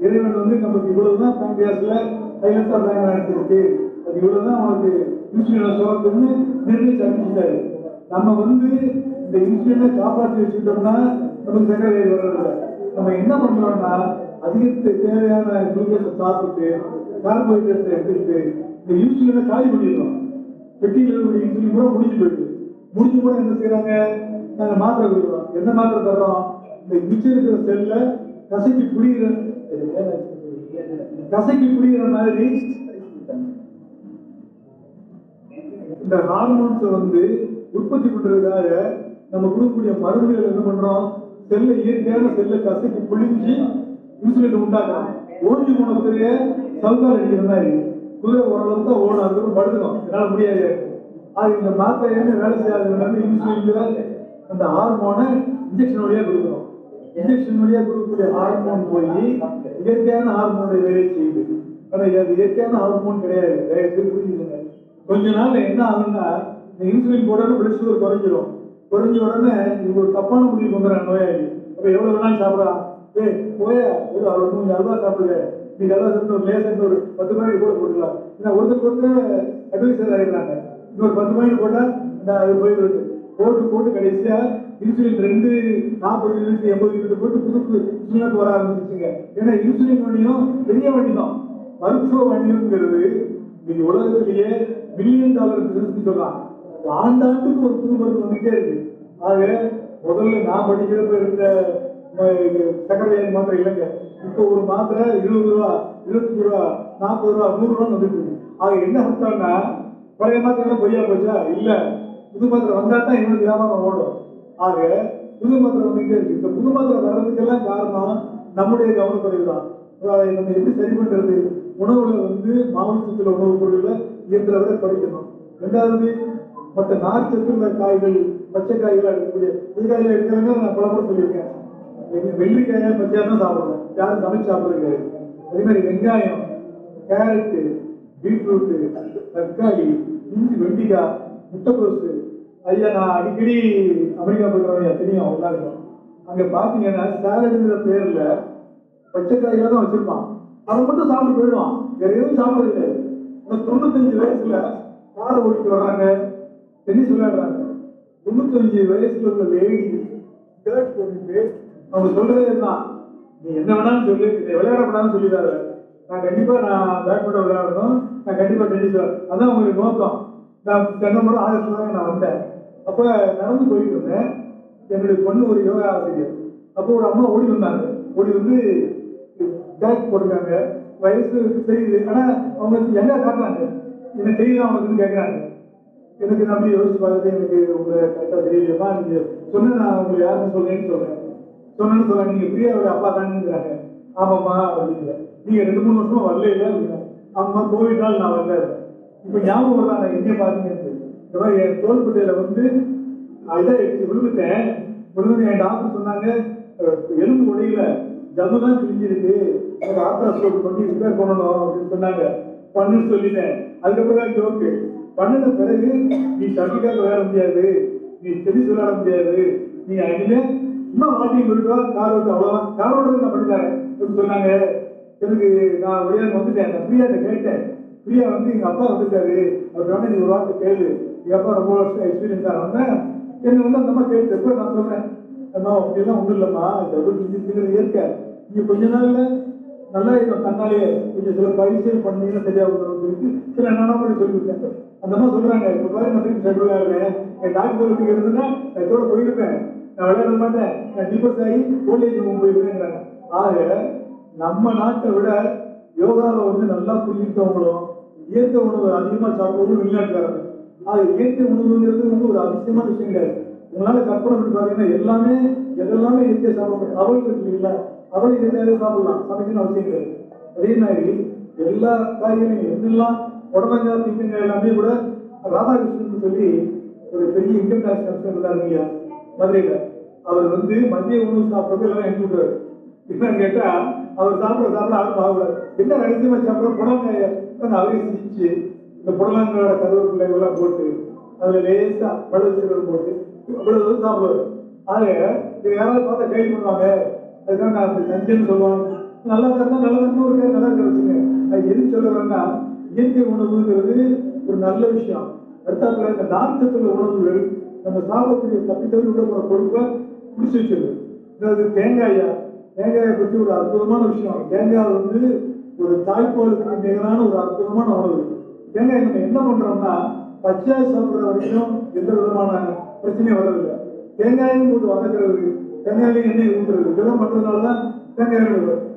Speaker 2: இறைவன் நமக்கு இவ்வளவுதான் பேங்க்ரியாஸ்ல தைலத்தா பிளாங்கரியாஸ் இருக்கு, அது இவ்வளவுதான் அவனுக்கு இன்சுலினை சுரக்குன்னு நிர்ணயிச்சு அறிவிச்சிட்டாரு. நம்ம இந்த இன்சுலினை காப்பாற்றி வச்சுக்கிட்டோம்னா நமக்கு சக்கரை வியாதி வர்றதில்லை. நம்ம என்ன பண்றோம்னா அதிகத்து தேவையான குளுக்கோஸை சாப்பிட்டு கார்போஹைட்ரேட்ஸை எடுத்துக்கிட்டு இந்த இன்சுலினை காலி பண்ணிடுறோம். பெட்டியில் இருக்கக்கூடிய இன்சுலின் கூட முடிஞ்சு கூட என்ன செய்யறாங்க, நாங்கள் மாத்திரை கொடுக்குறோம். என்ன மாத்திரை தர்றோம்? இந்த மிச்சம் இருக்கிற செல்ல கசைக்கு புரிகிற மாதிரி இந்த ஹார்மோன்ஸை உற்பத்தி பண்றதுக்காக நம்ம கொடுக்கக்கூடிய மருந்துகள் என்ன பண்றோம்? செல்ல இயற்கையான செல்ல கசைக்கு புளிஞ்சு இன்சுலின் உண்டாக்கலாம். ஓடி போன குதிரைய சவுக்கால் அடிக்கிற மாதிரி குதிரை ஓரளவுக்கு தான் ஓடும், அதுக்கப்புறம் படுத்துக்கும், என்னால முடியாது. அது இந்த மாத்திரை என்ன வேலை செய்யாத இன்சுலின் அந்த ஹார்மோனை இன்ஜெக்ஷன் வழியா கொடுக்கணும். இன்ஜெக்ஷன் வழியா கொடுக்கக்கூடிய ஹார்மோன் போய் இயற்கையான ஹார்மோனுடைய வேலையை செய்யுது. ஆனா அது இயற்கையான ஹார்மோன் கிடையாது. புரியுதுங்க. கொஞ்ச நாள் என்ன ஆகுன்னா இந்த இன்சுலின் போட பிளட் சுகர் குறைஞ்ச உடனே இவங்க ஒரு தப்பான முடிவு வந்துடுறாங்க நோயாளி. அப்ப எவ்வளவு வேணாலும் சாப்பிடலாம். போய ஒரு 3 அல்வா சாப்பிடுங்க, நீங்க எல்லாம் சேர்ந்து ஒரு லேசர் ஒரு 10 பாயிண்ட் கூட போட்டுக்கலாம். ஏன்னா ஒருத்தருக்கு அட்வைசர் ஆகிடுறாங்க. இன்னொரு 10 பாயிண்ட் போட்டா அது போயிடுறது. போட்டு கடைசியா இன்சுலின் 2 40 யூனிட் 80 யூனிட் போட்டு புதுசு இன்சுலினுக்கு வர ஆரம்பிச்சுங்க. ஏன்னா இன்சுலின் வண்டியும் பெரிய வண்டி தான். மருத்துவ வண்டிங்கிறது இன்னைக்கு உலகத்திலேயே $1 பில்லியன் பிசினஸ் சொல்லலாம். ஆண்டாண்டுக்கு ஒரு புது மருந்து வந்துட்டே இருக்கு. ஆக முதல்ல நான் படிக்கிறப்ப இருந்த சக்கரை வியாதி மாத்திரை இல்லைங்க. இப்போ ஒரு மாத்திரை 20 ரூபா 25 ரூபா 40 ரூபா 100 ரூபா வந்துட்டு இருக்கு. ஆக என்ன அர்த்தம்னா பழைய மாத்திரை பொய்யா போச்சா? இல்ல, புது மாத்திரை வந்தா தான் இவனுக்கு வியாபாரம் ஓடும். ஆக புது மாத்திரை வந்துட்டே இருக்கு. இந்த புது மாத்திரை வர்றதுக்கெல்லாம் காரணம் நம்முடைய கவனக்குறைவு தான். நம்ம எப்படி சரி பண்றது? உணவுல மாவுச்சத்துல உணவுப் பொருள்களை இயன்றவரை குறைக்கணும். 2வது மற்ற நார்ச்சத்துள்ள காய்கள், பச்சை காய்கள் எடுக்கக்கூடிய புதுக்காய்கள் எடுக்கிறாங்க. நான் பல முறை சொல்லியிருக்கேன். வெள்ளிக்காயை பச்சையா தான் சாப்பிடுவேன், யாரும் சமைச்சு சாப்பிடுறது. அதே மாதிரி வெங்காயம், கேரட்டு, பீட்ரூட்டு, தக்காளி, இஞ்சி, வெண்டிக்காய், முட்டைக்கோசு. ஐயா நான் அடிக்கடி அமெரிக்கா போயிடுறவங்க தெரியும் எல்லாருக்கும். அங்க பாத்தீங்கன்னா சாலடுங்கிற பேர்ல பச்சை காய்களை தான் வச்சிருப்பான். அதை மட்டும் சாப்பிட்டு போயிடுவான், வேற எதுவும் சாப்பிடுறது கிடையாது. 95 வயசுல காரை ஓடிட்டு வர்றாங்க, டென்னிஸ் விளையாடுறாங்க. 95 வயசுல உள்ள லேடி ஷர்ட் போட்டுட்டு அவங்க சொல்றதே தான், நீ என்ன வேணாலும் சொல்லு, இதை விளையாடக்கூடாதுன்னு சொல்லிடாத. நான் பேட்மிண்டன் விளையாடணும், நான் கண்டிப்பா டென்னிஸ் அதான் உங்களுக்கு நோக்கம். நான் சென்னை ஆகஸ்ட்ல நான் வந்தேன். அப்ப நடந்து போயிட்டு இருந்தேன். என்னுடைய பொண்ணு ஒரு யோகா ஆசிரியர். அப்போ ஒரு அம்மா ஓடி வந்தாங்க. ஓடி பேக் போட்டுருக்காங்க. வயசு தெரியுது, ஆனா அவங்க எங்க காட்டுறாங்க, எனக்கு தெரியுது அவனுக்குன்னு கேட்கறாங்க. எனக்கு நம்பி யோசிச்சு பார்த்து எனக்கு உங்களை கரெக்டா தெரியலையமா, நீங்க சொன்ன நான் உங்களை யாருன்னு சொன்னேன்னு சொல்றேன். நீங்க பிரியாவோட அப்பா தானுங்கிறாங்க. ஆமாம்மா அப்படிங்கிற. நீங்க 2-3 வருஷமா வரல இல்லை அப்படின்னா, ஆமா கோவிட்னால நான் வரல. இப்ப ஞாபகம் வருதா நான் எங்கே பாத்தீங்கன்னு. இந்த மாதிரி என் தோல்பட்டையில விழுந்துட்டேன். என் டாக்டர் சொன்னாங்க, எலும்பு உடையில ஜம்முதான் கிழிஞ்சிருக்கு, எனக்கு ஆப்ரேஷன் பண்ணி ரிப்பேர் பண்ணணும் அப்படின்னு சொன்னாங்க. பண்ணுன்னு சொல்லிட்டேன். அதுக்கப்புறம் தான் ஜோக்கு பண்ணின பிறகு, நீ சர்டிஃபிகேட் விளையாட முடியாது, நீ டென்னிஸ் விளையாட முடியாது, நீங்க இனிமே சும்மா வாக்கிங் போயிட்டு வா, கார் ஓட்டு அவ்வளவுதான். கார் ஓட்டுறது நான் பண்ணிட்டாரு சொன்னாங்க. எனக்கு நான் வெளியே வந்துட்டேன். நான் பிரியா கேட்டேன். பிரியா வந்து எங்க அப்பா வந்துட்டாரு, அவர் வேணா நீ ஒரு வார்த்தை கேளு, எங்க அப்பா ரொம்ப வருஷம் எக்ஸ்பீரியன்ஸா வந்தேன். என்ன வந்து அந்த அம்மா கேட்டு நான் சொல்றேன், அம்மா அப்படியெல்லாம் ஒண்ணும் இல்லம்மா, இயற்கை நீங்க கொஞ்ச நாள்ல நல்லா இருக்கும். தன்னாலேயே கொஞ்சம் சில பரிசீலனை பண்ணீங்கன்னா சரியாகும் சொல்லிட்டு சில நானும் சொல்லிவிட்டேன். அந்த அம்மா சொல்றாங்க, இப்ப பாரு நான் திரும்பி செட்டில் ஆகிறேன், என் டாக்டர் சொல்லிட்டு இருந்தேன்னா நான் இதோட போயிருப்பேன், நான் விளையாட மாட்டேன், நான் டிபோஸ் ஆகி ஓல்டேஜ் ஹோம் போயிருக்கேங்கிறாங்க. ஆக நம்ம நாட்டை விட யோகாவில் வந்து நல்லா புரிஞ்சுக்கிட்டவங்களும் இயற்கை உணவு அதிகமா சாப்பிடுவதும் வெளிநாட்டுக்காரங்க. ஆக இயற்கை உணவுங்கிறது வந்து ஒரு அதிசயமான விஷயம் கிடையாது. உங்களால கற்பனை பண்ணி பாத்தீங்கன்னா எல்லாமே எதெல்லாமே இயற்கை சாப்பிடணும். அவள் இருக்குல்ல, அவள் இயற்கையாவே சாப்பிடலாம், சமைக்கணும் அவசியம் கிடையாது. அதே மாதிரி எல்லா காய்கறியும் என்னெல்லாம் உடம்பங்காய் தீக்கங்காய் எல்லாமே கூட ராதாகிருஷ்ணன் சொல்லி ஒரு பெரிய இன்கம் டாக்ஸ் கமிஷனர் இருந்தாரு இல்லையா மதுரையில. அவர் வந்து மதிய உணவு சாப்பிட்றது எல்லாம் எழுதி விட்டாரு. என்னன்னு கேட்டா அவர் சாப்பிட ஆடும் ஆகக்கூடாது. என்ன ரகசியமா சாப்பிட புடலங்காய அவரே சிரிச்சு இந்த புடலங்காயோட கருவேப்பிள்ளை எல்லாம் போட்டு அதுல லேசா பழுது சீரகம் போட்டு அவ்வளவு சாப்பிடுவாரு. ஆக யாராவது பார்த்தா கைது பண்ணுவாங்க, அதுக்காக நான் அப்படி செஞ்சேன்னு சொல்லுவாங்க. நல்லா இருந்தா நல்லா இருந்தா ஒரு நல்லா இருக்கிறதுங்க. அது எது சொல்ல வரேன்னா இயற்கை உணவுங்கிறது ஒரு நல்ல விஷயம். அடுத்தாப்புல இந்த நாட்டத்துல உணவுகள் நம்ம சாப்பிடக்கூடிய தப்பித்தவரை உள்ள போற கொழுப்பை குடிச்சு வச்சிருக்கு. அதாவது தேங்காயை பற்றி ஒரு அற்புதமான விஷயம். தேங்காய் வந்து ஒரு தாய்ப்பாலுக்கு நிகரான ஒரு அற்புதமான உணவு. தேங்காய் நம்ம என்ன பண்றோம்னா பச்சையா சாப்பிடுற வரைக்கும் எந்த விதமான பிரச்சனையும் வரதில்லை. தேங்காயும் போட்டு வதக்கிறது, தேங்காயிலையும் எண்ணெய் ஊற்றுறது, இதெல்லாம் பண்றதுனாலதான்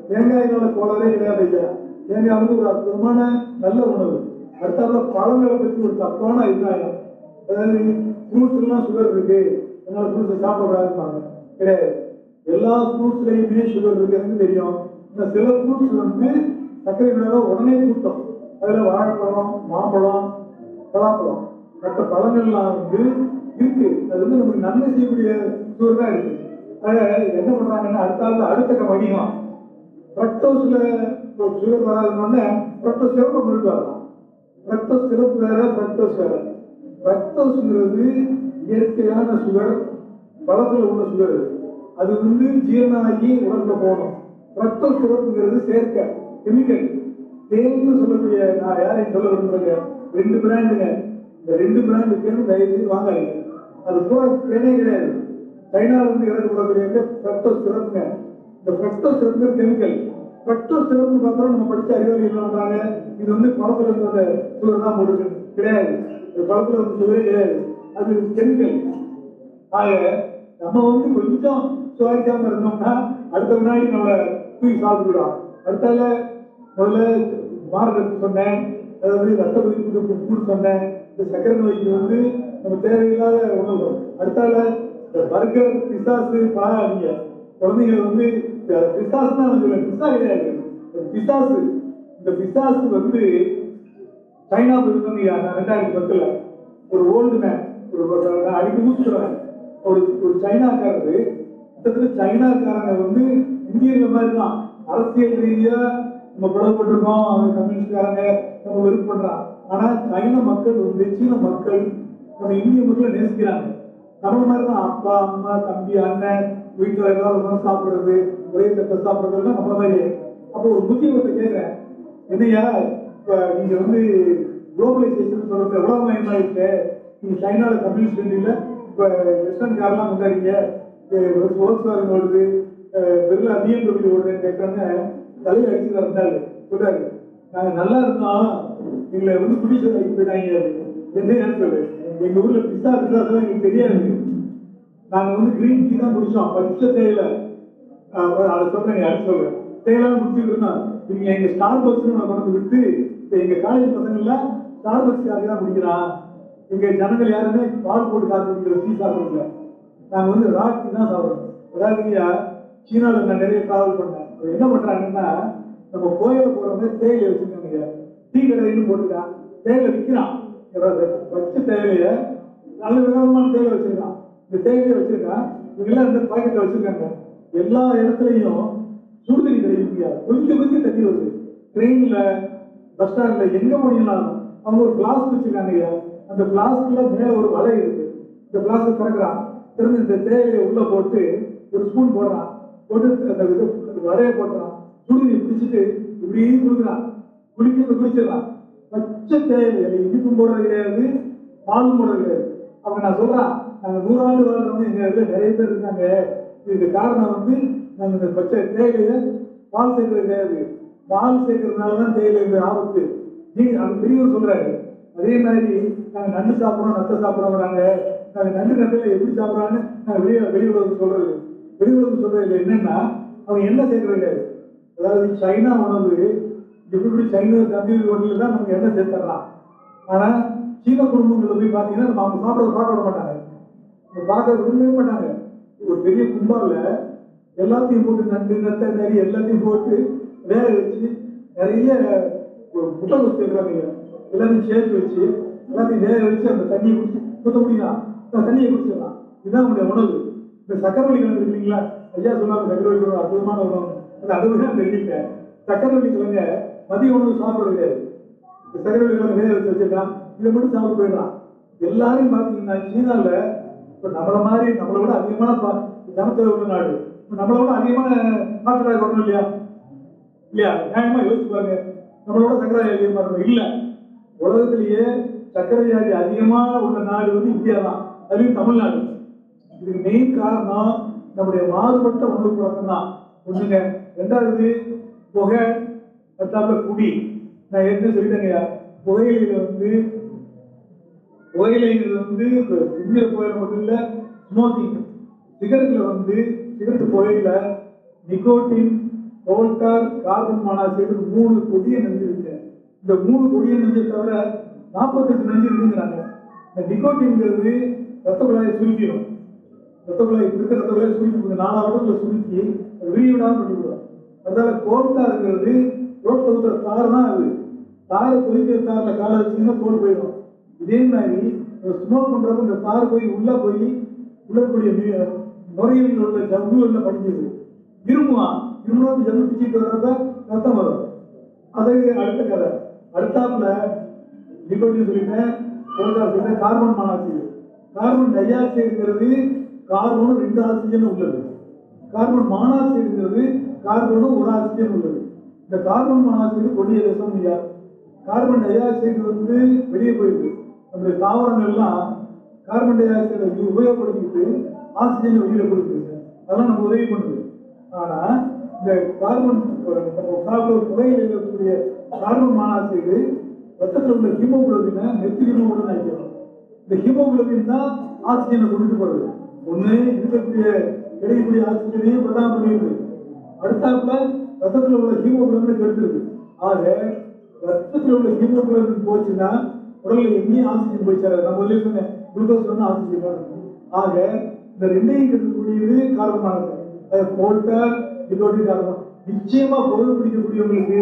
Speaker 2: தேங்காயினால கோளாறே கிடையாது இல்லையா. தேங்காய் வந்து ஒரு அற்புதமான நல்ல உணவு. அடுத்தாப்புல பழங்களை பற்றி ஒரு தப்பான அபிப்பிராயம், அதாவது ஃப்ரூட்ஸ் எல்லாம் சுகர் இருக்கு, அதனால ஃப்ரூட்ஸை சாப்பிடக்கூடாதுப்பாங்க. கிடையாது. எல்லா ஃப்ரூட்ஸ்லயுமே சுகர் இருக்கு, எனக்கு தெரியும். இந்த சில ஃப்ரூட்ஸ் வந்து சர்க்கரை விட உடனே கூட்டம். அதுல வாழைப்பழம், மாம்பழம், பலாப்பழம், மற்ற பழங்கள்லாம் வந்து இருக்கு. அது வந்து நமக்கு நன்மை செய்யக்கூடிய சுகர் தான் இருக்கு. என்ன பண்றாங்கன்னா அடுத்த வடிவம் ஃப்ரக்டோஸ்ல சுகர் வராதுன்னு ஃப்ரக்டோஸ் சிறப்பு கொண்டு வரலாம். ஃப்ரக்டோஸ் சிறப்பு வேற, ஃப்ரக்டோஸ் வேற. ஃப்ரக்டோஸ்ங்கிறது இயற்கையான சுகர், பழத்துல உள்ள சுகர். அது வந்து ஜீரணமாகி உடம்புல போகணும். ஃப்ரக்டோஸ் சிறப்புங்கிறது சேர்க்க கெமிக்கல். தேன்னு சொல்லக்கூடிய நான் யாரையும் சொல்ல விரும்புறேங்க, 2 பிராண்டுங்க. இந்த 2 பிராண்டு தேர்வு தயவுசெய்து வாங்காதீங்க. அது கூட தேனே கிடையாது. சைனால இருந்து இறக்கப்படக்கூடிய ஃப்ரக்டோஸ் சிறப்புங்க. இந்த ஃப்ரக்டோஸ் சிறப்பு கெமிக்கல். ஃப்ரக்டோஸ் சிறப்பு பார்த்தோம் நம்ம படிச்ச அறிவாளி என்ன பண்றாங்க, இது வந்து பழத்துல இருந்த சுகர் தான் போடுது. கிடையாது, இந்த பழத்துல வந்து சுகரே கிடையாது, அது கெமிக்கல். ஆக நம்ம வந்து கொஞ்சம் சுவாரிக்காம இருந்தோம்னா அடுத்த முன்னாடி நம்மளை தூக்கி சாப்பிட்டுவிடும். அடுத்தால முதல்ல மார்க்கெட் சொன்னேன், அதாவது ரத்த கொதிப்புக்கு கூடு சொன்னேன். இந்த சக்கரை நோய்க்கு வந்து நம்ம தேவையில்லாத உணவு. அடுத்தால இந்த பர்கர், பிசாசு பாராதீங்க. குழந்தைகள் வந்து பிசாசு தான் சொல்லுவேன், பிசா கிடையாது, பிசாசு. இந்த பிசாசு வந்து சைனா போயிருந்தோம் 2010 ஒரு ஓல்டு மேன், ஒரு அடிக்கடி ஊத்துறேன், ஒரு சைனாக்காரரு. கிட்டத்தட்ட சைனாக்காரங்க வந்து இந்தியர்கள் மாதிரி தான், அரசியல் ரீதியா நம்ம புலப்பட்டிருக்கோம், அவங்க கம்யூனிஸ்ட்காரங்க நம்ம விருப்பப்படுறாங்க. ஆனா சைன மக்கள் வந்து சீன மக்கள் நம்ம இந்திய மக்களை நேசிக்கிறாங்க. நம்ம மாதிரி தான் அப்பா, அம்மா, தம்பி, அண்ணன் வீட்டுல எல்லாரும் சாப்பிடுறது, ஒரே தட்டை சாப்பிடுறது நம்ம மாதிரி. அப்போ ஒரு முக்கியத்தை கேட்கிறேன், என்னையா இப்ப நீங்க வந்து குளோபலைசேஷன் சொல்றது உலகமயமாயிட்டு, நீங்க சைனால கம்யூனிஸ்ட் இல்ல, இப்ப வெஸ்டர்ன் கார்லாம் கொண்டாடிங்க, ஓல்ஸ்வாகன் ஓடுது, பிர்லா BMW ஓடுதுன்னு கேட்கறேன்னு தலையில அடிச்சுதான் இருந்தாரு. சொல்றாரு, நாங்க நல்லா இருந்தோம், எங்களை வந்து குடிசை வைக்க போயிட்டாங்க. என்ன சொல்லு, எங்க ஊர்ல பிஸ்தா எங்களுக்கு தெரியாது. நாங்க வந்து கிரீன் டீ தான் குடிச்சோம், பச்சை தேயில. அதை சொல்றேன், யாரும் சொல்றேன், தேயிலாம் குடிச்சுட்டு இருந்தோம். நீங்க எங்க ஸ்டார் பக்ஸ் கொண்டு விட்டு இப்ப எங்க காலேஜ் பசங்க எல்லாம் ஸ்டார் பக்ஸ் தான் குடிக்கிறான். எங்க ஜனங்கள் யாருமே பால் போட்டு காசு குடிக்கிற டீ சாப்பிடுங்க. நாங்க வந்து ராக் டீ தான் சாப்பிடுறோம். அதாவது சீனாவில் நான் நிறைய டிராவல் பண்ணேன். என்ன பண்றாங்கன்னா, நம்ம கோயில போறவங்க தேயிலை வச்சிருக்காங்க, டீ கடைன்னு போட்டுக்கான், தேயிலை விற்கிறான். பச்சை தேயிலைய நல்ல விதமான தேயிலை வச்சிருக்கான். இந்த தேயிலையை வச்சிருக்கான், இவங்கெல்லாம் இந்த பாக்கெட்ல வச்சிருக்காங்க. எல்லா இடத்துலையும் சுடுதண்ணி கிடைக்குங்க, கொஞ்சம் கொஞ்சம் தண்ணி வருது. ட்ரெயின்ல, பஸ் ஸ்டாண்ட்ல, எங்க போனீங்கன்னா அவங்க ஒரு கிளாஸ் வச்சிருக்காங்க. அந்த கிளாஸ்ல மேல ஒரு வலை இருக்கு. இந்த கிளாஸ் திறக்கிறான், திறந்து இந்த தேயிலையை உள்ள போட்டு ஒரு ஸ்பூன் போடுறான், போட்டு அந்த வரைய போட்டுறான், சுடுதி பிடிச்சிட்டு இப்படி குடுக்குறான், குடிச்சிடலாம். பச்சை தேயிலை இனிப்பும் போடுறது கிடையாது, பாலும் போடுறது கிடையாது. அவங்க நான் சொல்றான், நாங்க 100 ஆண்டு வாழ்றவங்க எங்க இதுல நிறைய பேர் இருக்காங்க, இதுக்கு காரணம் வந்து நாங்க இந்த பச்சை தேயிலைய பால் சேர்க்கறது கிடையாது, பால் சேர்க்கறதுனாலதான் தேயிலை ஆபத்து. நீங்க அது பெரியவர் சொல்றாரு. அதே மாதிரி நாங்க நண்டு சாப்பிடுறோம், நத்தை சாப்பிடுறோங்கிறாங்க. நாங்க நண்டு நத்தையில எப்படி சாப்பிடறான்னு நாங்க வெளி உலகம் சொல்றது. வெளி உலகம் சொல்றது என்னன்னா அவங்க என்ன சேர்க்கறது கிடையாது. அதாவது சைனா உணவு எப்படி சைனா தந்தூரி ஹோட்டலில் தான் நமக்கு எண்ணெய் சேர்த்துடலாம். ஆனா சீன குடும்பங்களில் போய் பார்த்தீங்கன்னா நம்ம அவங்க சாப்பிட்றத பார்க்க விட மாட்டாங்க, பார்க்க விரும்பவே மாட்டாங்க. ஒரு பெரிய கும்பால எல்லாத்தையும் போட்டு நண்டு நத்தை நரி எல்லாத்தையும் போட்டு வேக வச்சு நிறைய புத்தகம் சேர்க்குறாங்க, எல்லாத்தையும் சேர்த்து வச்சு எல்லாத்தையும் வேக வச்சு அந்த தண்ணியை குடிச்சு குத்த முடியலாம், தண்ணியை குடிச்சிடலாம். இதுதான் உங்களுடைய உணவு. இந்த சக்கரவள்ளி கிழங்கு இல்லைங்களா, ஐயா சொன்னாங்க சக்கரவள்ளி கிழங்கு அற்புதமான உணவு, அது அதுதான் தெரிஞ்சுக்கிட்டேன். சக்கரவள்ளி கிழங்க மதிய உணவு சாப்பிடுறது கிடையாது. சக்கரவள்ளி கிழங்கு வேக வச்சு வச்சிருக்கான், இதை மட்டும் சாப்பிட்டு போயிடலாம். எல்லாரும் பார்த்தீங்கன்னா சீனாவில் இப்போ நம்மளை விட அதிகமான ஜனத்தொகை உள்ள நாடு, நம்மளை விட அதிகமான மாற்றாக வரணும் இல்லையா? நியாயமா யோசிச்சு பாருங்க, நம்மளோட சக்கரை வியாதி அதிகமா இருக்கணும் இல்ல. உலகத்திலேயே சக்கரை வியாதி அதிகமா உள்ள நாடு வந்து இந்தியா தான், அதுவும் தமிழ்நாடு. இதுக்கு மெயின் காரணம் நம்முடைய மாறுபட்ட உணவு பழக்கம் தான் ஒண்ணுங்க. ரெண்டாவது புகை, பத்தாப்புல குடி. நான் ஏற்கனவே சொல்லிட்டேங்க, புகையில வந்து இந்திய புகையில மட்டும் இல்ல, ஸ்மோக்கிங் சிகரெட்ல வந்து சிகரெட் புகையில நிக்கோட்டின், கோல்டார், கார்பன் மானாக்சைடு 3 கொடிய நஞ்சு இருக்கு. இந்த 3 கொடிய நஞ்சை தவிர 48 நஞ்சு இருக்குங்கிறாங்க. இந்த நிக்கோட்டின்ங்கிறது ரத்த குழாயை சுருக்கிடும், ரத்த குழாய் இருக்கிற ரத்த குழாயை சுருக்கி 4 வருடத்துல சுருக்கி விரிவிடாமல் பண்ணிவிடும். அதனால கோல்டாருங்கிறது ரோட்ல ஊற்றுற தார் தான், அது தாரை கொதிக்கிற தாரில் காலை வச்சிங்கன்னா தோல் போயிடும். இதே மாதிரி ஸ்மோக் பண்றப்ப இந்த தார் போய் உள்ளக்கூடிய நுரையீரலில் உள்ள ஜவ்வுல படிஞ்சது இருமுவான், இருமும் ஜவ்வு பிச்சுட்டு வர்றப்ப ரத்தம் வரும். அது அடுத்த கதை. அடுத்தாப்புல நிக்கோட்டின் சொல்லிட்டேன், carbon monoxide. Carbon tie ஆக்சைடுங்கிறது கார்பனும் 2 oxygen உள்ளது, கார்பன் மானாக்சைடுங்கிறது கார்பனும் 1 ஆக்சிஜன் உள்ளது. இந்த கார்பன் மானாக்சைடு கொடிய விஷம் இல்லையா? கார்பன் டை ஆக்சைடு வந்து வெளியே போயிடுது. நம்முடைய தாவரங்கள்லாம் கார்பன் டை ஆக்சைடை உபயோகப்படுத்திட்டு ஆக்சிஜன் வெளியில கொடுக்குது, அதெல்லாம் நம்ம உதவி பண்ணுது. ஆனா இந்த கார்பன் புகையில் இருக்கக்கூடிய கார்பன் மானாக்சைடு ரத்தத்தில் உள்ள ஹீமோகுளோபினை நெத்து ஹீமோகுளோபின் ஆகிடும். இந்த ஹீமோகுளோபின் தான் ஆக்சிஜனை கொண்டுட்டு போறது. ஒண்ணு கிடைக்கக்கூடிய ஆக்சிஜனையும் பிரதானம் பண்ணிடுது, அடுத்தாப்புல ரத்தத்தில் உள்ள ஹீமோகுளோபினை கெடுத்துருக்கு. ஆக ரத்தத்தில் உள்ள ஹீமோகுளோபின் போச்சுன்னா உடல்ல எங்கேயும் ஆக்சிஜன் போயிச்சாரு. நம்ம முதல்ல சொன்னேன், குளுக்கோஸ் வந்து ஆக்சிஜன் இருக்கும். ஆக இந்த ரெண்டையும் கெடுக்கக்கூடியது கார்பன் மானாக்சைடு, கோல்டார், நிக்கோட்டின், கார்பன். நிச்சயமா பொருள் பிடிக்கக்கூடியவங்களுக்கு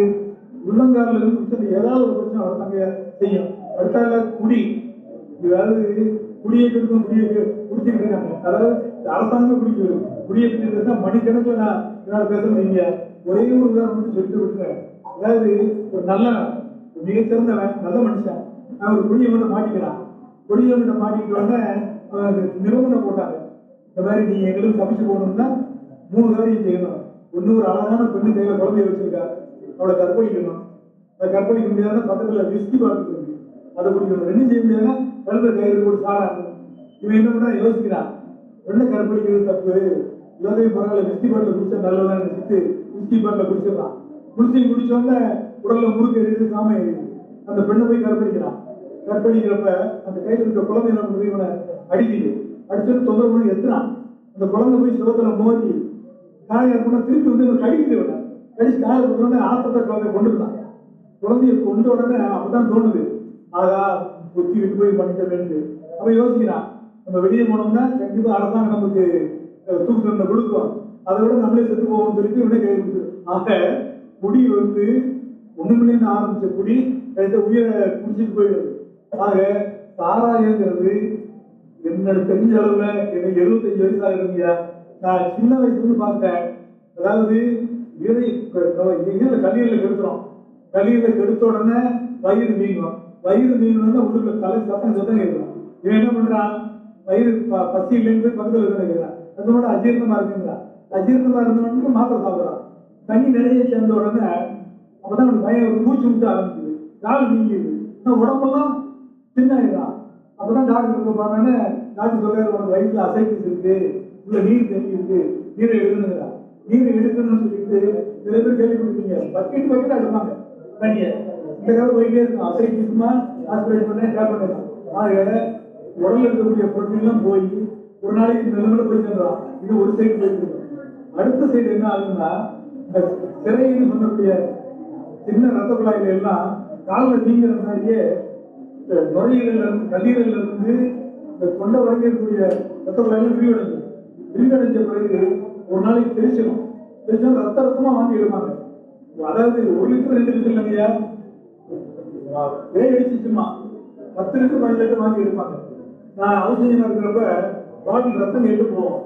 Speaker 2: உள்ளங்காலில் இருந்து ஏதாவது ஒரு பிரச்சனை வரத்தாங்க செய்யும். அடுத்தால குடி, ஏதாவது குடியை கெடுக்கும், குடிச்சுக்கிட்டு இருக்காங்க. அதாவது அரசாங்கம் குடிக்கிறது, குடியை பிடிக்கிறது மணிக்கணக்கில் நான் பேச முடியுங்க. ஒரே ஒரு உதாரணம் சொல்லிட்டு விட்டுறேன். அதாவது ஒரு நல்லவன், மிகச்சிறந்தவன், நல்ல மனுஷன், நான் ஒரு குடியை மட்டும் மாட்டிக்கிறான். குடியை மட்டும் மாட்டிக்கிட்டோன்னே நிறுவனம் போட்டாங்க, இந்த மாதிரி நீ எங்களுக்கு சமைச்சு போகணும்னா 3 காரியம் செய்யணும். ஒன்று, ஒரு அழகான பெண்ணு கையில குழந்தைய வச்சிருக்கா, அவளை கற்பழிக்கணும். அதை கற்பழிக்க முடியாத பக்கத்துல விஸ்கி பாட்டில் இருக்கு, அதை குடிக்கணும். 2 செய்ய முடியாத கழுத்தை கையில் போட்டு சாராங்க. இவன் என்ன பண்ணா யோசிக்கிறான், பெண்ணை கற்பழிக்கிறது தப்பு, எல்லாத்தையும் பரவாயில்ல, விஸ்கி பாட்டில் குடிச்சா நல்லதான் நினைச்சிட்டு விஸ்கி பாட்டில் குடிச்சிடறான். குடிச்சோடனே உடல்ல முறுக்கு எரியுது, காம எரியுது. அந்த பெண்ணை போய் கற்பழிக்கிறான். கற்பழிக்கிறப்ப அந்த கையில் இருக்க குழந்தை என்ன பண்ணுது, இவனை அடிக்குது. அடிச்சுட்டு தொந்தரவு பண்ணி எத்துறான். அந்த குழந்தை போய் சுகத்துல மோதி காய இருப்பா, திருப்பி வந்து இவன் கடிக்குது. இவனை கடிச்சு காய கொடுத்தோடனே ஆத்தத்தை குழந்தைய கொண்டுருந்தான். குழந்தைய கொண்ட உடனே அப்பதான் தோணுது, ஆகா புத்தி விட்டு போய் பண்ணிட்டேன்னு. அவன் யோசிக்கிறான், நம்ம வெளியே போனோம்னா கண்டிப்பா அரசாங்கம் நமக்கு தூக்கு தண்டனை கொடுக்கும், அதை விட நம்மளே செத்து போவோம்னு சொல்லிட்டு இவனே கை கொடுத்து. ஆக குடி வந்து ஒண்ணுமில்லைன்னு ஆரம்பிச்ச குடி உயிரை குடிச்சிட்டு போயிடுது. ஆக சாராயங்கிறது என்னோட தெரிஞ்ச அளவுல எனக்கு 75 வயசு ஆகுதுங்க. நான் சின்ன வயசுல இருந்து பார்த்தேன். அதாவது கல்லீரல கெடுத்துறோம், கல்லீரல கெடுத்த உடனே வயிறு வீங்கும், வயிறு வீங்கணும்னா உள்ளுக்குள்ள தலை சத்தம் கேட்கும். இவன் என்ன பண்றான், வயிறு பசி இல்லைன்னு போய் பக்கத்தில் கிடைக்கிறான், அதோட அஜீர்ணமா இருக்குங்களா, அஜீர்ணமா இருந்தவனுக்கு மாத்திரை சாப்பிட்றான், தண்ணி நிறைய சேர்ந்த உடனே அப்பதான் அவனுக்கு பயம் ஒரு மூச்சு விட்டு ஆரம்பிக்குது, கால் நீங்கிடுது, உடம்பெல்லாம் சின்னாயிடுறான். அப்பதான் டாக்டர் போனோன்னு டாக்டர் சொல்றாரு, உனக்கு வயிற்றுல அசைக்கிட்டு இருக்கு, உள்ள நீர் தண்ணி இருக்கு, நீரை எடுக்கணுங்கிறா. நீரை எடுக்கணும்னு சொல்லிட்டு சில பேர் கேள்விப்பட்டிருக்கீங்க, பக்கெட் பக்கெட் எடுப்பாங்க தண்ணியை. இந்த காலம் போயிட்டே இருக்கும், அசைக்கிட்டுமா ஹாஸ்பிட்டல் பண்ண ட்ராப் பண்ணிடலாம். ஆக உடல்ல இருக்கக்கூடிய பொருட்கள்லாம் போய் ஒரு நாளைக்கு நிலமையில போய் சேர்ந்துடும். இது ஒரு சைடு போயிட்டு அடுத்த சைடு என்ன ஆகுதுன்னா, இந்த சிறைன்னு சொல்லக்கூடிய சின்ன ரத்த குழாயில எல்லாம் காலில் நீங்கிற மாதிரியே நுரையீரல்ல இருந்து கல்லீரல்ல இருந்து இந்த கொண்ட வரைக்கும் இருக்கக்கூடிய ரத்த குழாயில விரிவடைஞ்சு விரிவடைஞ்ச பிறகு ஒரு நாளைக்கு தெரிச்சிடும். தெரிச்சா ரத்த ரத்தமா வாங்கி எடுப்பாங்க. அதாவது 1 லிட்டர் 2 லிட்டர் இல்லையா, அடிச்சுமா 10 லிட்டர் 12 லிட்டர் வாங்கி எடுப்பாங்க. நான் அவசியமா இருக்கிறப்ப பாட்டில் ரத்தம் கேட்டு போவோம்.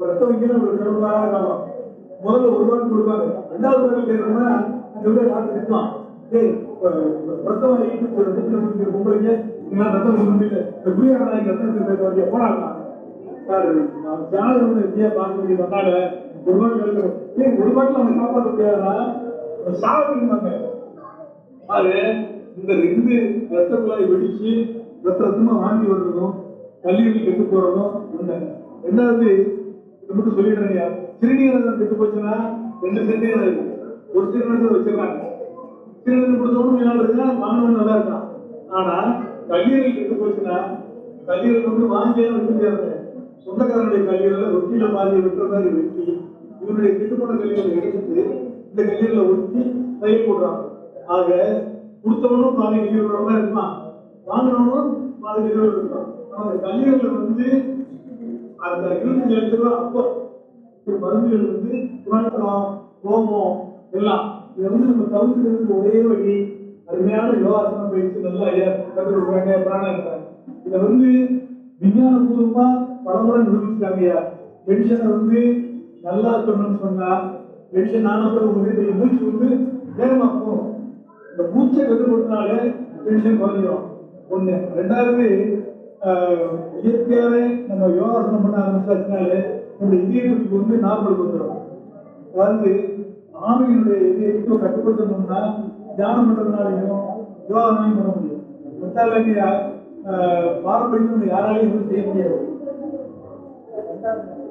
Speaker 2: ரத்தம் வைக்கணும் ஒரு 2 வாரம் காலம். முதல்ல 1 பாட்டில் கொடுப்பாங்க. 2வது பாட்டில் கேட்கணும்னா அந்த டாக்டர் இருக்கலாம், ரத்தம் வாங்கிட்டு வீட்டுல பொம்பளைங்க ரத்தம் முடியல, குடியாரனாங்க ரத்தம் போனாங்க சார், ஜாதகம் எப்படியா பார்க்க வேண்டிய வந்தால 1 பாட்டில் 1 பாட்டில் அவங்க சாப்பாடு முடியாதா சாப்பிடுவாங்க. அது இந்த 2 ரத்த குழாய் வெடிச்சு ரத்த ரத்தமா வாங்கி வர்றதும் கல்லீரல் கெட்டு போறதும் ஒண்ணு. 2வது இதை மட்டும் சொல்லிடுறேன், சிறுநீரகம் கெட்டு போச்சுன்னா 2 சிறுநீரகம் இருக்கு, ஒரு சிறுநீரகத்தை வச்சிருக்காங்க. சிறுநீரகம் கொடுத்தவனும் நல்லா இருக்குன்னா வாங்கணும் நல்லா இருக்கான். ஆனா கல்லீரல் கெட்டு போச்சுன்னா கல்லீரல் வந்து வாங்கியெல்லாம் வைக்க முடியாது. சொந்தக்காரனுடைய கல்லீரல ஒட்டியில பாதியை வெட்டுற மாதிரி வெட்டி இவனுடைய கெட்டு போன கல்லீரலை எடுத்துட்டு இந்த கல்லீரல ஒட்டி தையல் போடுறான். ஆக கொடுத்தவனும் பாதி கல்லீரலோட தான் இருப்பான், வாங்கினவனும் பாதி கல்லீரல் இருப்பான். அந்த கல்லீரல வந்து அந்த 25 லட்சம் ரூபாய் அப்போ மருந்துகள் வந்து புராணம் கோமம் எல்லாம் இதை வந்து நம்ம தவிர்க்கிறதுக்கு ஒரே வழி அருமையான யோகாசனம் பயிற்சி நல்லா ஐயா கற்றுக் கொடுக்குறாங்க, பிராணம் இருக்கிறாங்க. இதை வந்து விஞ்ஞானபூர்வமா பலமுறை நிரூபிச்சிட்டாங்க. டென்ஷனை வந்து நல்லா சொன்னு சொன்னா டென்ஷன் ஆனப்போ உங்களுக்கு மூச்சு வந்து வேகமா போகும். இந்த மூச்சை கட்டுப்படுத்தினாலே டென்ஷன் குறைஞ்சிடும். 1. 2வது இயற்கையாவே நம்ம யோகாசனம் பண்ண ஆரம்பிச்சாச்சுனாலே நம்முடைய இதயத்துக்கு வந்து நார்மல் வந்துடும். அதாவது ஆமையினுடைய இதயத்தை கட்டுப்படுத்தணும்னா தியானம் பண்றதுனாலையும் யோகாசனம் பண்ண முடியும். மற்ற பாரம்பரியம் யாராலையும் எதுவும் செய்ய முடியாது.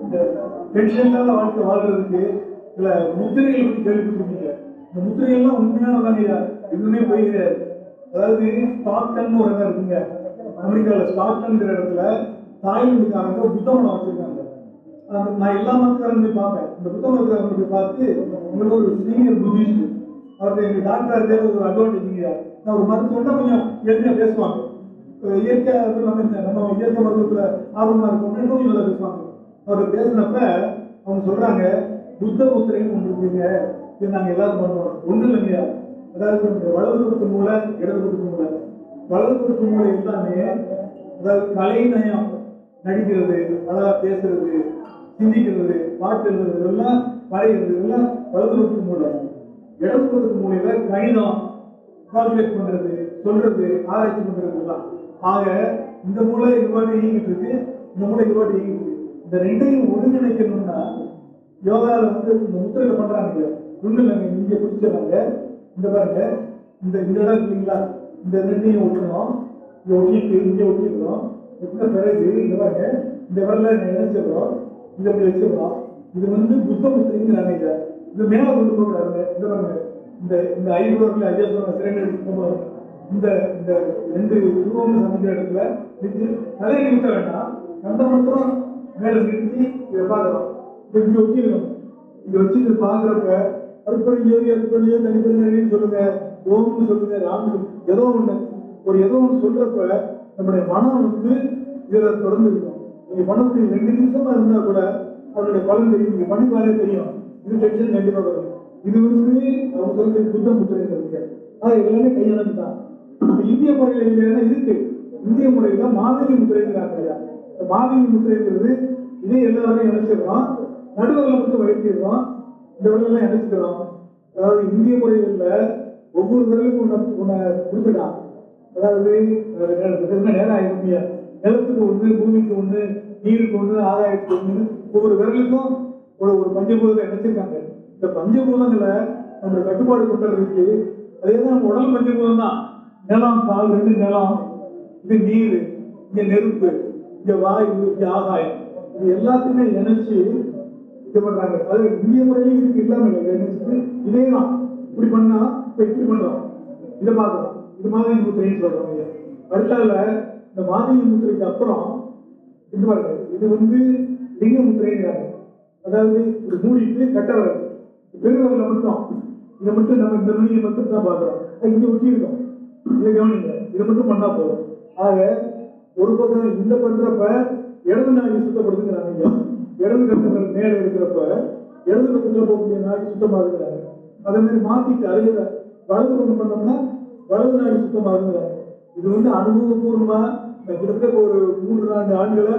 Speaker 2: இந்த டென்ஷனால வாழ்க்கை வாழ்றதுக்கு சில முத்திரைகள் பற்றி கேள்விப்பட்டிருக்கீங்க. இந்த முத்திரைகள்லாம் உண்மையானதாங்க, எதுவுமே போய் கிடையாது. அதாவது ஸ்டாக்டன் ஒரு இடம் இருக்குங்க அமெரிக்காவில், ஸ்டாக்டன்ங்கிற இடத்துல தாய்லாந்துக்காரங்க புத்தகம் வச்சிருக்காங்க. நான் எல்லா மதக்காரங்க போய் பார்ப்பேன். இந்த புத்தகக்காரங்க போய் பார்த்து உங்களுக்கு ஒரு சீனியர் புத்திஸ்ட் அவருக்கு எங்க டாக்டர் தேவை ஒரு அட்வான்டேஜ். நான் ஒரு மருத்துவம்னா கொஞ்சம் எளிமையா பேசுவாங்க. இயற்கை நம்ம இயற்கை மருத்துவத்துல ஆர்வமா இருக்கோம்னா இன்னும் நல்லா பேசுவாங்க. அவர் பேசினப்ப அவங்க சொல்றாங்க, புத்த முத்திரைன்னு ஒன்று இருக்குங்க, இது நாங்க எல்லாரும் பண்ணுவோம். ஒண்ணு இல்லைங்க, அதாவது வலது பக்கத்து மூளை இடது பக்கத்து மூளை, வலது பக்கத்து மூளை எல்லாமே அதாவது கலை நயம், நடிக்கிறது, அழகா பேசுறது, சிந்திக்கிறது, பாட்டு எழுதுறது, இதெல்லாம் வரைகிறது, இதெல்லாம் வலது பக்கத்து மூளை. இடது பக்கத்து மூலையில கணிதம், கால்குலேட் பண்றது, சொல்றது, ஆராய்ச்சி பண்றது தான். ஆக இந்த மூளை இதுபாட்டு இயங்கிட்டு இருக்கு, இந்த மூளை இதுபாட்டு இயங்கிட்டு இருக்கு. இந்த 2ஐயும் ஒருங்கிணைக்கணும்னா யோகால வந்து இந்த முத்திரையில பண்றாங்க. ஒண்ணு இல்லைங்க, இங்க பிடிச்சிடறாங்க. இந்த பாருங்க, இந்த இடம் இல்லைங்களா, இந்த 2ஐயும் ஒட்டணும். இங்க ஒட்டிட்டு இங்க ஒட்டிக்கிறோம். ஒட்டின பிறகு இந்த பாருங்க, இந்த வரல நினைச்சிடறோம், இதை அப்படி வச்சிடறோம். இது வந்து புத்த முத்திரைங்கிறாங்க. இது மேல கொண்டு போகிறாங்க. இந்த பாருங்க, இந்த 5 வருஷத்துல ஐயா சொன்ன சிறந்த இந்த 2 உருவம் சமைக்கிற இடத்துல தலையை நிறுத்த வேண்டாம், அந்த மட்டும் மேல நிறுத்தி இதை பார்க்கலாம். இங்க ஒட்டிடணும். இங்க வச்சு இதை பாக்குறப்ப அற்படியோ அற்படியோ தனிப்படின்னு சொல்லுங்க, ஓம்னு சொல்லுங்க, ராம்னு ஏதோ ஒண்ணு சொல்றப்ப நம்முடைய மனம் வந்து இதுல தொடர்ந்து இருக்கும். நீங்க பண்ணக்கூடிய 2 நிமிஷமா இருந்தா கூட அவருடைய பலன் தெரியும். நீங்க பண்ணிப்பாரே தெரியும். இது டென்ஷன் கண்டிப்பா வரும். இது வந்து அவங்க சொல்ற புத்த முத்திரை இருக்கு. எல்லாமே கையாளதான். இந்திய முறையில இல்லைன்னா இருக்கு. இந்திய முறையில மாதிரி முத்திரைங்கிறாங்க இல்லையா, மாதிரி முத்திரைங்கிறது இதே எல்லாருமே இணைச்சிடறோம், நடுவரில் மட்டும் வைத்திடுறோம், இந்த விரலாம் இணைச்சிக்கிறோம். அதாவது இந்திய முறைகள்ல ஒவ்வொரு விரலுக்கும் ஒன்ன குறிப்பிட்டான். அதாவது நேரம் ஆயிருமையா, நிலத்துக்கு ஒண்ணு, பூமிக்கு ஒண்ணு, நீருக்கு ஒண்ணு, ஆதாயத்துக்கு ஒண்ணு, ஒவ்வொரு விரலுக்கும் ஒரு பஞ்சபூதத்தை நினைச்சிருக்காங்க. இந்த பஞ்சபூதங்களை நம்ம கட்டுப்பாடு கொண்டுறதுக்கு அதேதான் நம்ம உடல் பஞ்சபூதம் தான். நிலம், கால் ரெண்டு நிலம், இது நீர், இங்க நெருப்பு, இங்க வாயு, இங்க ஆகாயம், இது எல்லாத்தையுமே இணைச்சு இது பண்றாங்க. அது இந்திய முறையிலும் இதுக்கு இல்லாம நினைச்சிட்டு இதேதான் இப்படி பண்ணா இப்ப இப்படி பண்றோம். இதை பார்க்கணும். இது மாதிரி முத்திரைன்னு சொல்றோம். அடுத்தால இந்த மாதிரி முத்திரைக்கு அப்புறம் இது பாருங்க, இது லிங்க முத்திரைங்கிறாங்க. அதாவது இது மூடிட்டு கட்ட வரது பெருவரில் மட்டும் இதை மட்டும் நம்ம இந்த நுனியை மட்டும் தான் பார்க்கிறோம். இங்க ஒட்டி இருக்கோம். இதை கவனிங்க, இதை மட்டும் பண்ணா போதும். ஆக ஒரு பக்கம் இந்த பண்றப்ப இடது நாடி சுத்தப்படுத்துங்கிறாங்க. இடது கட்டங்கள் மேல இருக்கிறப்ப இடது பக்கத்துல போகக்கூடிய நாடி சுத்தமா இருக்கிறாங்க. அதே மாதிரி மாத்திட்டு அதையில வலது பக்கம் பண்ணோம்னா வலது நாடி சுத்தமா இருக்கிறாங்க. இது அனுபவபூர்வமா கிட்டத்தட்ட ஒரு 3-4 ஆண்டுகளா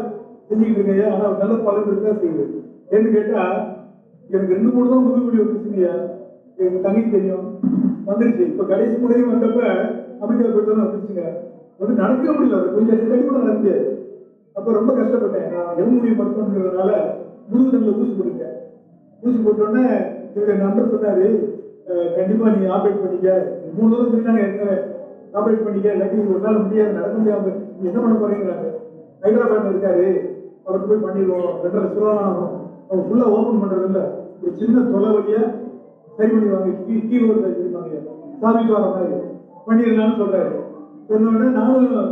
Speaker 2: செஞ்சுக்கிட்டு இருக்கேன். ஆனா நல்ல பலன் இருக்கா செய்யுது. ஏன்னு கேட்டா எனக்கு 2-3 தான் முதுகுடி வந்துச்சுங்கய்யா. எங்க தங்கி தெரியும் வந்துருச்சு. இப்ப கடைசி முறையும் வந்தப்ப அமைதியா போயிட்டு வந்துருச்சுங்க. நடக்க முடியல, கொஞ்சம் கட்டி கூட நடந்துச்சு. அப்ப ரொம்ப கஷ்டப்பட்டேன். நான் எவ்வளவு மருத்துவம்ங்கிறதுனால முதுகு தண்டில் ஊசி போட்டுட்டேன். ஊசி போட்டோடனே இவங்க நம்பர் சொன்னாரு, கண்டிப்பா நீ ஆப்ரேட் பண்ணிக்க. 3 தடவை சொல்லிட்டாங்க ஏற்கனவே, ஆப்ரேட் பண்ணிக்க, இல்லாட்டி ஒரு நாள் முடியாது, நடக்க முடியாது, நீ என்ன பண்ண போறீங்கிறாங்க. ஹைதராபாத்ல இருக்காரு, அவருக்கு போய் பண்ணிடுவோம். 2.5 லட்ச ரூபா ஆகும். அவங்க ஃபுல்லா ஓபன் பண்றது இல்ல, ஒரு சின்ன தொலை வழியா சரி பண்ணிடுவாங்க. கீழே சரி பண்ணிடுவாங்க, சாமி வர மாதிரி பண்ணிடலாம்னு சொல்றாரு. சொன்னோடனே நானும்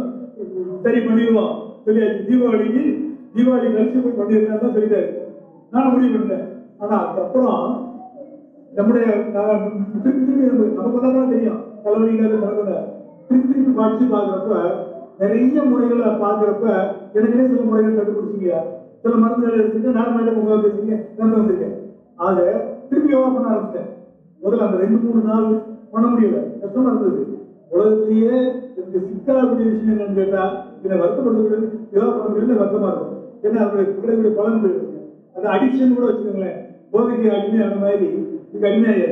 Speaker 2: சரி பண்ணிடுவோம் சொல்லியாச்சு. தீபாவளி கழிச்சு போய் பண்ணிடலாம் தான் சொல்லிட்டாரு. நானும் முடிவு பண்ணேன். ஆனா அதுக்கப்புறம் நம்முடைய நமக்கு தான் தெரியும் தலைவலிங்கிறது நடக்குது. திருப்பி படிச்சு பாக்குறப்ப நிறைய முறைகளை பாக்குறப்ப எனக்கே சில முறைகள் கண்டுபிடிச்சிங்க. சில மருந்துகள் எடுத்துட்டு நான் மேடம் உங்க பேசுறீங்க நான் வந்திருக்கேன். ஆக திருப்பி யோகா பண்ண ஆரம்பிச்சேன். முதல்ல அந்த 2-3 நாள் பண்ண முடியல, கஷ்டமா இருந்தது. உலகத்திலேயே எனக்கு சிக்கலாக்கூடிய விஷயம் என்னன்னு கேட்டா, இதை வருத்தப்படுறது யோகா பண்ண வருத்தமா இருக்கும். ஏன்னா அவருடைய கிடைக்கூடிய பலன்கள் அந்த அடிக்ஷன் கூட வச்சுக்கோங்களேன். போதைக்கு அடிமை அந்த மாதிரி இதுக்கு அடிமையாச்சு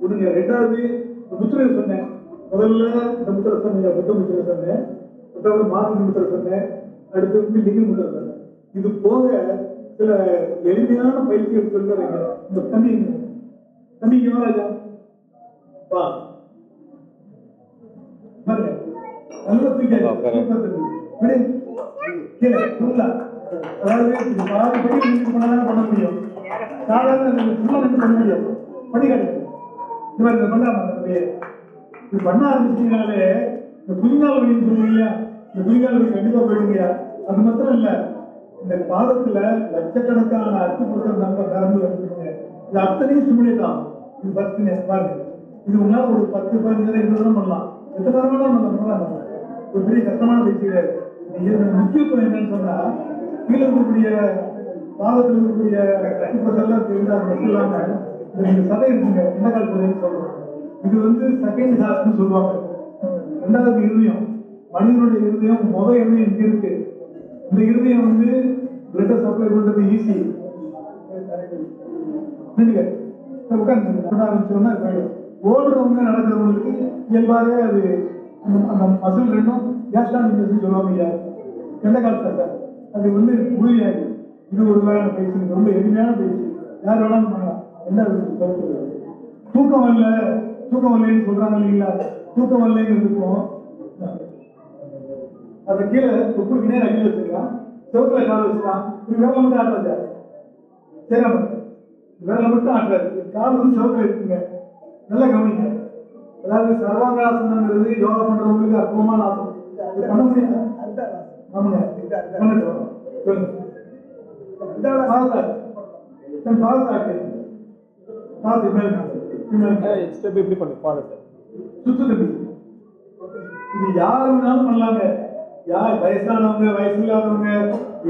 Speaker 2: விடுங்க. 2வது முத்திரை சொன்னேன். முதல்ல இந்த முத்திரை சொன்னேன், புத்த முத்திரை சொன்னேன். 2வது மாதிரி முத்திரை சொன்னேன். அடுத்து லிங்க முத்திரை சொன்னேன். இது போக சில எளிமையான பயிற்சிகள் சொல்றீங்க. இந்த தண்ணி யுவராஜா வா பாருங்க, நல்லா தூக்கி கீழே ஃபுல்லா, அதாவது பாதி படி பண்ணாதான் பண்ண முடியும். சாதாரண ஃபுல்லா பண்ண முடியாது. படிக்காட்டு இந்த மாதிரி பண்ணாம இது பண்ண ஆரம்பிச்சீங்கனாலே இந்த புலிங்கால் வழின்னு சொல்லுவீங்க. இந்த புலிங்கால் வழி கண்டிப்பா போயிடுங்க. அது மாத்திரம் இல்ல, இந்த பாதத்துல லட்சக்கணக்கான அற்புதம் நரம்பு வந்துருங்க. இது அத்தனையும் சிமுலேட் ஆகும். இது ஃபர்ஸ்ட் பாருங்க. இது உங்களால ஒரு 10-15 20 பண்ணலாம். எத்தனை நேரம் பண்ணலாம். ஒரு பெரிய கஷ்டமான பயிற்சி கிடையாது. முக்கியத்துவம் என்னன்னு சொன்னா, கீழே இருக்கக்கூடிய பாதத்தில் இருக்கக்கூடிய அற்புதெல்லாம் தெரிந்தால் மட்டும் இல்லாம இந்த சதை இருக்குங்க, என்ன கால் சதைன்னு சொல்றோம். இது செகண்ட் ஹார்ட்னு சொல்லுவாங்க. 2வது இருதயம். மனிதனுடைய இருதயம் முதல் இருதயம் இங்க இருக்கு. இந்த இருதயம் பிளட்டை சப்ளை பண்றது ஈஸி. உட்கார்ந்து ஆரம்பிச்சோம்னா ஓடுறவங்க நடக்கிறவங்களுக்கு இயல்பாகவே அது அந்த மசில் ரெண்டும் கேஸ்டானிக் சொல்லுவாங்க. எந்த காலத்துல அது உறுதியாகி இது ஒரு வகையான பயிற்சி, ரொம்ப எளிமையான பயிற்சி, யார் வேணாலும் பண்ணலாம். என்ன தூக்கம் வரலன்னு சொல்றாங்க இல்லைங்களா? தூக்கம் வரலைங்கிறதுக்கும் அதை கீழே தொப்புளுக்கு நேரம் அடியில் வச்சிருக்கான், செவத்துல கால வச்சுக்கலாம். இது வேலை மட்டும் ஆட்டுறாச்சா சரி, வேலை மட்டும் ஆட்டுறாரு. கால் செவத்துல இருக்குங்க, நல்லா கவனிங்க. அதாவது சர்வாங்காசனங்கிறது யோகா பண்றவங்களுக்கு அற்புதமான ஆசனம். பண்ண முடியாது. ஆமாங்க, இது யாரு வேணாலும் பண்ணலாங்க. யார் வயசானவங்க, வயசு இல்லாதவங்க,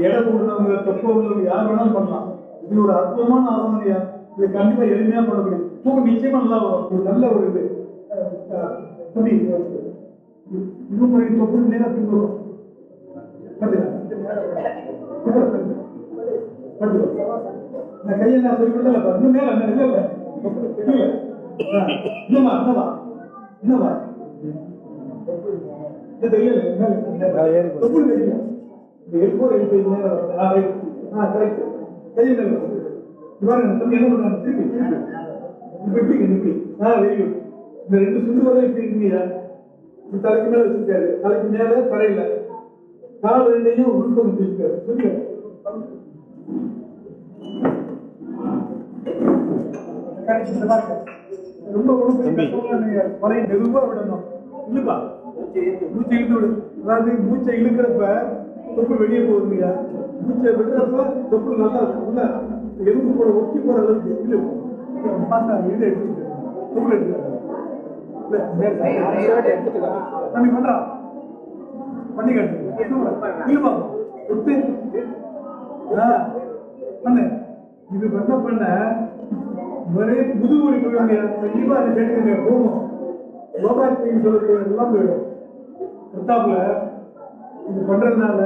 Speaker 2: எடை கூடுறவங்க, தொப்பை உள்ளவங்க, யார் வேணாலும் பண்ணலாம். இது ஒரு அற்புதமான ஆசனம். இது கண்டிப்பா எளிமையா பண்ண முடியும். தூக்கம் நிச்சயமா நல்லா வரும். நல்ல ஒரு இது இன்னும் தொப்பு நேரம் பின்புறும். கையை நான் சொல்லி கொடுத்தல இன்னும் மேல என்னவா என்னவா தொப்புள் வைக்கணும். இந்த L4 L5 கரெக்ட் கையில் இவ்வாறு தம்பி என்ன பண்றாங்க திருப்பி நிப்பி வெரி குட். இந்த 2 சுண்டு வரை இப்படி இருக்கீங்க தலைக்கு மேல வச்சிருக்காரு, தலைக்கு மேல தரையில கால் 2ஐயும் உள்பக்கம் பிடிச்சிருக்காரு. சொல்லுங்க ரொம்ப பழைய மெதுவா விடணும். இல்லப்பா மூச்சை இழுத்து விடு. அதாவது மூச்சை இழுக்கிறப்ப தொப்பு வெளியே போகுதுங்க, மூச்சை விடுறப்ப தொப்பு நல்லா உள்ள எலும்பு போட ஒட்டி போற அளவுக்கு இல்லை பார்த்தா வீடு எடுத்துட்டு தொப்பு எடுத்துக்காங்க பண்றா பண்ணி காட்டுப்பா பண்ணு. இது பண்ண ஒரே புது ஒளி போயிடுங்க. கண்டிப்பா அதை கேட்டுக்கங்க போகும். லோகாஸ்தின்னு சொல்லக்கூடிய எல்லாம் போயிடும். பிரதாப்ல இது பண்றதுனால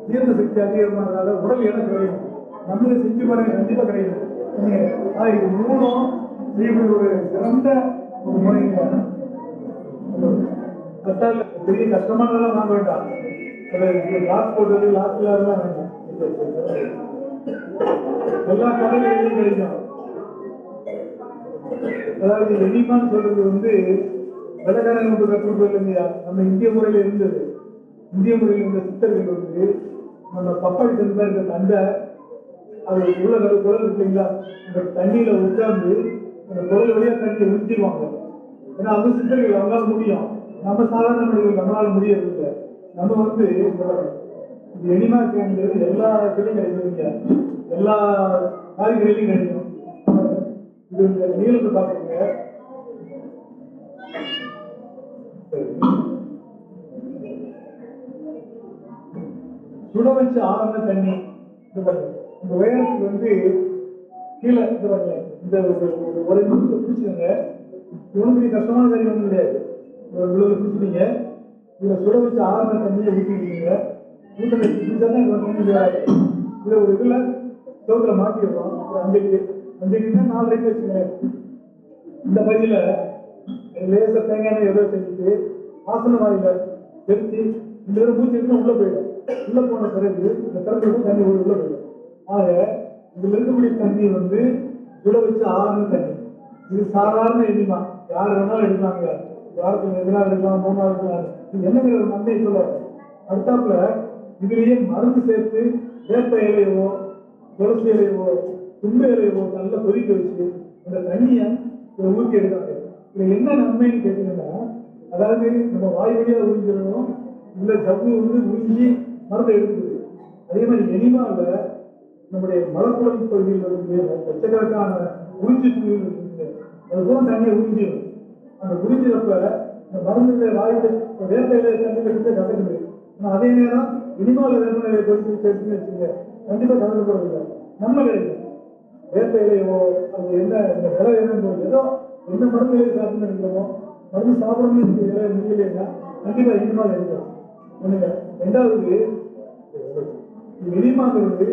Speaker 2: ஜீரண சக்தி அதிகமானதால உடல் எடை குறையும். நம்மளே செஞ்சு பாருங்க, கண்டிப்பா கிடையாது. இது 3ம் செய்யக்கூடிய ஒரு சிறந்த ஒரு முறைங்க. பெரிய கஷ்டமானதெல்லாம் வாங்க வேண்டாம். லாஸ்ட் போட்டது லாஸ்ட்ல எல்லாம் வேண்டாம். எல்லா கடைகளிலும் கிடைக்கும். அதாவது எனிமான்னு சொல்றது வெள்ளக்காரங்க கற்றுக் கொடுத்தது இல்லையா, நம்ம இந்திய முறையில இருந்தது. இந்திய முறையில் இருந்த சித்தர்கள் நம்ம பப்பாளி தந்தா இருக்க தண்டை அது உள்ள குரல் இருக்குங்களா, அந்த தண்ணியில உட்கார்ந்து அந்த குரல் வழியா தண்ணியை உறிஞ்சிடுவாங்க. ஏன்னா அது சித்தர்கள் அவங்களால முடியும், நம்ம சாதாரண மனிதர்கள் நம்மளால முடியறதில்லை. நம்ம இது எனிமா கேங்கிறது எல்லா இடத்துலையும் கிடைக்குதுங்க, எல்லா காய்கறிலையும் கிடைக்கும். இது நீளத்தை பார்க்குங்க. சுட வச்சு ஆறுன தண்ணி இந்த உயரத்துக்கு கீழே இந்த ஒரு நிமிஷத்தை பிடிச்சுங்க. இவனுக்கு கஷ்டமான காரியம் ஒன்றும் கிடையாது. இவ்வளவு பிடிச்சிட்டீங்க, இதுல சுட வச்சு ஆறுன தண்ணியை ஊற்றிக்கிட்டீங்க. ஊற்றின இதுல ஒரு இதுல சோத்துல மாட்டிடுறோம். ஒரு 5 அடினா 4 அடி வச்சுங்க. இந்த பகுதியில லேச தேங்காய் ஏதோ செஞ்சுட்டு ஆசன வாயில செலுத்தி இந்த மூச்சு உள்ள போயிடும். உள்ள போன பிறகு இந்த திறந்து தண்ணி உள்ள போயிடும். ஆக இதுல இருக்கக்கூடிய தண்ணி சுட வச்சு ஆறுன தண்ணி. இது சாதாரண எண்ணிமா, யார் வேணாலும் எடுப்பாங்க. வாரத்துக்கு 2 நாள் எடுக்கலாம், 3 நாள் எடுக்கலாம். இது என்னங்கிற ஒரு நன்மையை சொல்ல. அடுத்தாப்புல இதுலயே மருந்து சேர்த்து வேப்ப இலையவோ துளசி இலையவோ தும்பு இலையவோ நல்லா கொதிக்க வச்சு அந்த தண்ணியை ஊற்றி எடுக்காங்க. இதுல என்ன நன்மைன்னு கேட்டீங்கன்னா, அதாவது நம்ம வாய் வழியா உறிஞ்சிடணும், இல்ல ஜவ்வு உறிஞ்சி மருந்து எடுக்குது. அதே மாதிரி எனிமால நம்முடைய மலக்குழம்பு பகுதியில் லட்சக்கணக்கான உறிஞ்சி புள்ளிகள் இருக்குங்க. அதுதான் தண்ணியை உறிஞ்சிடும். அந்த உறிஞ்சிறப்ப இந்த மருந்துகளை வாயில வேப்பையில தண்ணி கட்டிட்டு கலக்குது. ஆனா அதே நேரம் இனிமால வேப்ப நிலையை கொதிச்சு வச்சுன்னு வச்சுங்க, கண்டிப்பா கலந்து போறதில்லை. நம்ம கிடைக்கும் வேப்ப இலையோ அது என்ன இந்த விலை என்னன்னு ஏதோ எந்த மருந்து இலையை சாப்பிட்டு இருக்கிறோமோ மருந்து சாப்பிடணும்னு முடியலைன்னா கண்டிப்பா இனிமால் எடுக்கலாம். ஒண்ணுங்க. 2வது இனிமாங்கிறது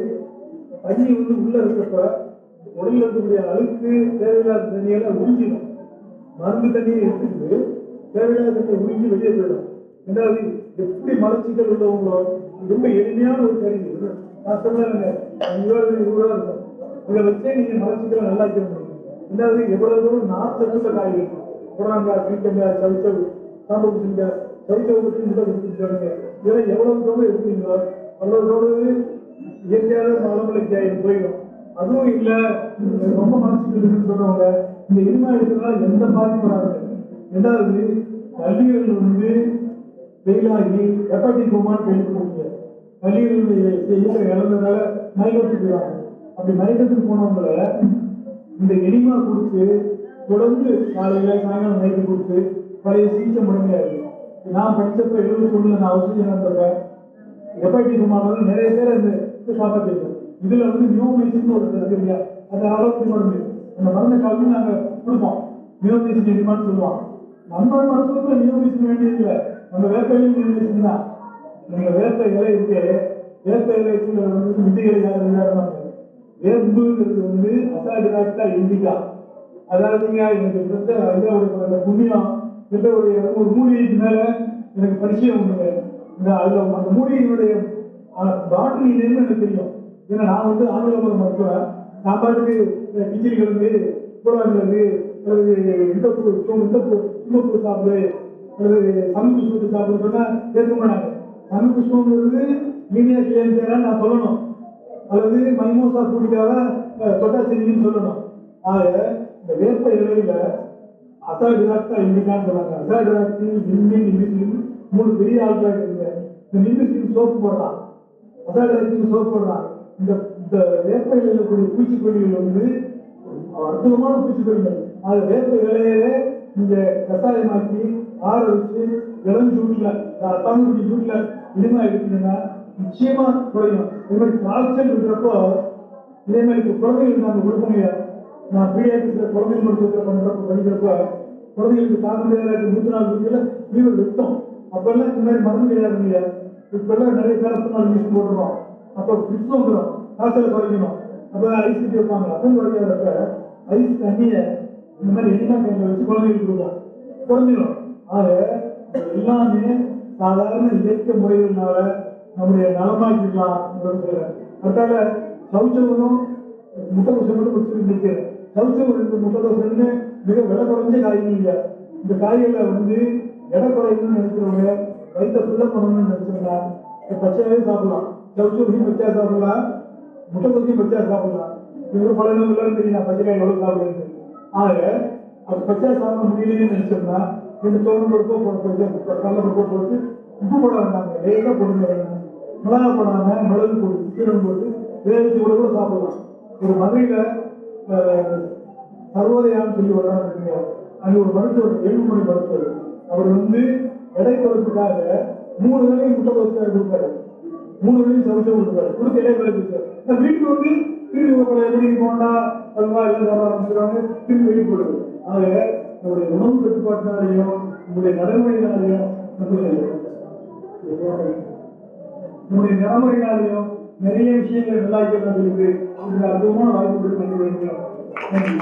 Speaker 2: தண்ணி உள்ள இருக்கப்ப உடல்ல இருக்கக்கூடிய அழுக்கு தேவையில்லாத தண்ணியெல்லாம் உறிஞ்சிடும். மருந்து தண்ணியை எடுத்துட்டு தேவையில்லாத தண்ணியை உறிஞ்சி வெளியே போயிடும். 2வது எப்படி மலச்சிக்கல் உள்ளவங்களோ ரொம்ப எளிமையான ஒரு கருவி. நான் சொன்னேன் இருக்கும். இதை வச்சே நீங்க மலச்சிக்கலை நல்லா வைக்க முடியும். 2வது எவ்வளவு தூரம் நாற்று காய்கறி புடலங்காய், பீக்கங்காய், சவிச்சவு, சாம்பு பூசணிக்காய், சவிச்சவு பற்றி முட்டை கொடுத்துருக்காங்க. இதெல்லாம் எவ்வளவு தூரம் எடுத்தீங்களோ அவ்வளவு தூரம் இயற்கையாக மலமலைக்காய் போயிடும். அதுவும் இல்லை ரொம்ப மனசுக்கு சொல்றவங்க இந்த இனிமா எடுக்கிறதுனால எந்த பாதிப்பும் வராது. 2வது கல்லீரல் வெயிலாகி ஹெப்பாட்டிகோமான்னு கேள்விப்படுவீங்க. கல்லீரல் இழந்ததுனால மயக்கத்துக்கு போயிடுவாங்க. அப்படி மயக்கத்துக்கு போனவங்களை இந்த இனிமா கொடுத்து தொடர்ந்து காலையில சாயங்காலம் நைட்டு கொடுத்து பழைய சிகிச்சை முழுமையாது. நான் படிச்சப்ப 71 நான் அவசியம் நடந்தப்ப ஹெப்பாட்டிகோமானாலும் நிறைய பேர் அந்த காப்பாற்றிருக்கோம். இதுல நியூமேசின் ஒரு இருக்கு இல்லையா, அந்த அளவுக்கு மருந்து அந்த மருந்தை கலந்து நாங்க கொடுப்போம். நியூமேசின் எடிமான்னு சொல்லுவோம். நம்ம மருத்துவத்துல நியூமேசின் வேண்டியதில்லை, நம்ம வேப்ப இலை நியூமேசின் தான். நீங்க வேப்ப இலை இருக்கு, வேப்ப இலைக்குள்ள விதைகளை யாரும் வேம்புங்கிறது அசாடிராக்டா இண்டிகா. அதாவது எனக்கு புண்ணியம் கிட்ட ஒரு மூலிகைக்கு மேல எனக்கு பரிச்சயம் உண்டுங்க. இந்த அதுல அந்த மூலிகையினுடைய பாட்டில் நேம் எனக்கு தெரியும். ஏன்னா நான் வந்து ஆங்கில மருத்துவம். நான் பாட்டுக்கு கிச்சிலி கிழங்கு கூடாது அல்லது இந்த பூ தும்பப்பூ சாப்பிடு அல்லது சங்கு புஷ்பத்தை சாப்பிடு சொன்னா ஏற்க மாட்டாங்க. சங்கு புஷ்பங்கிறது மீடியா கிளியர் நான் சொல்லணும், அல்லது மைமோசா கூடிக்காக தொட்டாசிரின்னு சொல்லணும். ஆக இந்த வேப்ப இலையில அசாடிராக்டா இண்டிகான்னு சொன்னாங்க. அசாடிராக்டி இந்தியன் இங்கிலீஷ் 3 பெரிய ஆட்கள் இருக்குங்க. இந்த இங்கிலீஷ் சோப்பு போடுறான், அசாடிராக்டிக்கு சோப்பு போடுறான். இந்த வேப்ப இலையில கூடிய பூச்சிக்கொல்லிகள் வந்து அற்புதமான பூச்சிக்கொல்லிகள். அது வேப்ப இலையிலே நீங்க கட்டாயமாக்கி ஆற வச்சு இளஞ்சூட்ல தமிழ் சூட்ல இனிமா எடுத்தீங்கன்னா நிச்சயமா குறையும். இது மாதிரி காய்ச்சல் இருக்கிறப்போ இதே மாதிரி குழந்தைகளுக்கு நாங்கள் கொடுப்போங்க. நான் பீடியாட்ரிக்ஸ்ல குழந்தைகள் மருத்துவத்தில் பண்றப்ப படிக்கிறப்ப குழந்தைகளுக்கு தாக்குதலாக 104 டிகிரியில ஃபீவர் வெட்டோம். அப்பெல்லாம் இந்த மாதிரி மருந்து கிடையாதுங்க. இப்பெல்லாம் நிறைய பேரஸ்டமால் இன்ஜெக்ஷன் போட்டுருவோம். அப்போ ஃபிட்ஸ் வந்துடும், காய்ச்சல் குறைக்கணும். அப்போ ஐஸ் கட்டி வைப்பாங்க. அதுவும் குறையாதப்ப ஐஸ் தண்ணியை இந்த மாதிரி எளிமா கையில் வச்சு குழந்தைகளுக்கு கொடுப்போம், குறைஞ்சிடும். ஆக எல்லாமே சாதாரண இயற்கை முறைகள்னால நம்முடைய நலமாக்கிக்கலாம். அதனால சௌச்சவனும் முட்டைக்கோசை மட்டும் வச்சுருக்கு. சௌச்சவன் 2 முட்டைக்கோசைன்னு மிக விலை குறைஞ்ச காய்கள் இல்லையா. இந்த காய்களை வந்து எடை குறையணும்னு நினைக்கிறவங்க, வயிற்ற சுத்தம் பண்ணணும்னு நினைச்சோம்னா பச்சையாவே சாப்பிடலாம். சௌச்சவனையும் பச்சையா சாப்பிடலாம், முட்டைக்கோசையும் பச்சையா சாப்பிடலாம். இவரு பல எல்லாரும் தெரியும் பச்சைக்காய் எவ்வளவு சாப்பிடுறது. ஆக அது பச்சையா சாப்பிட முடியலன்னு நினைச்சோம்னா 2 தோரம் பருப்போ கடலை பருப்போ போட்டு உப்பு போட வேண்டாங்க, லேசாக போடுங்க. மிளகா போடாம மிளகு போட்டு சீரகம் போட்டு வேவிச்சு கூட சாப்பிடலாம். ஒரு மதுரையில சர்வோதயான்னு சொல்லி வர்றாங்க. அங்கே ஒரு மருத்துவர், 7 மணி மருத்துவர், அவர் வந்து எடை குறைப்புக்காக 3 வேலையும் முட்டைக்கோசை கொடுப்பாரு, 3 வேலையும் சமைச்சு கொடுப்பாரு, கொடுத்து எடை குறைப்பு. வீட்டுக்கு வந்து திரும்பி எப்படி போண்டா அல்வா எல்லாம் சாப்பிட ஆரம்பிச்சுருவாங்க, திரும்பி வெளியே போடுது. ஆக நம்முடைய உணவு கட்டுப்பாட்டினாலையும் நம்முடைய நடைமுறையினாலையும் நம்முடைய நடைமுறையினாலையும் நிறைய விஷயங்கள் நல்லாக்கலாம் இருக்கு. இந்த அற்புதமான வாய்ப்புகள் பண்ணி வைக்கிறோம். நன்றி.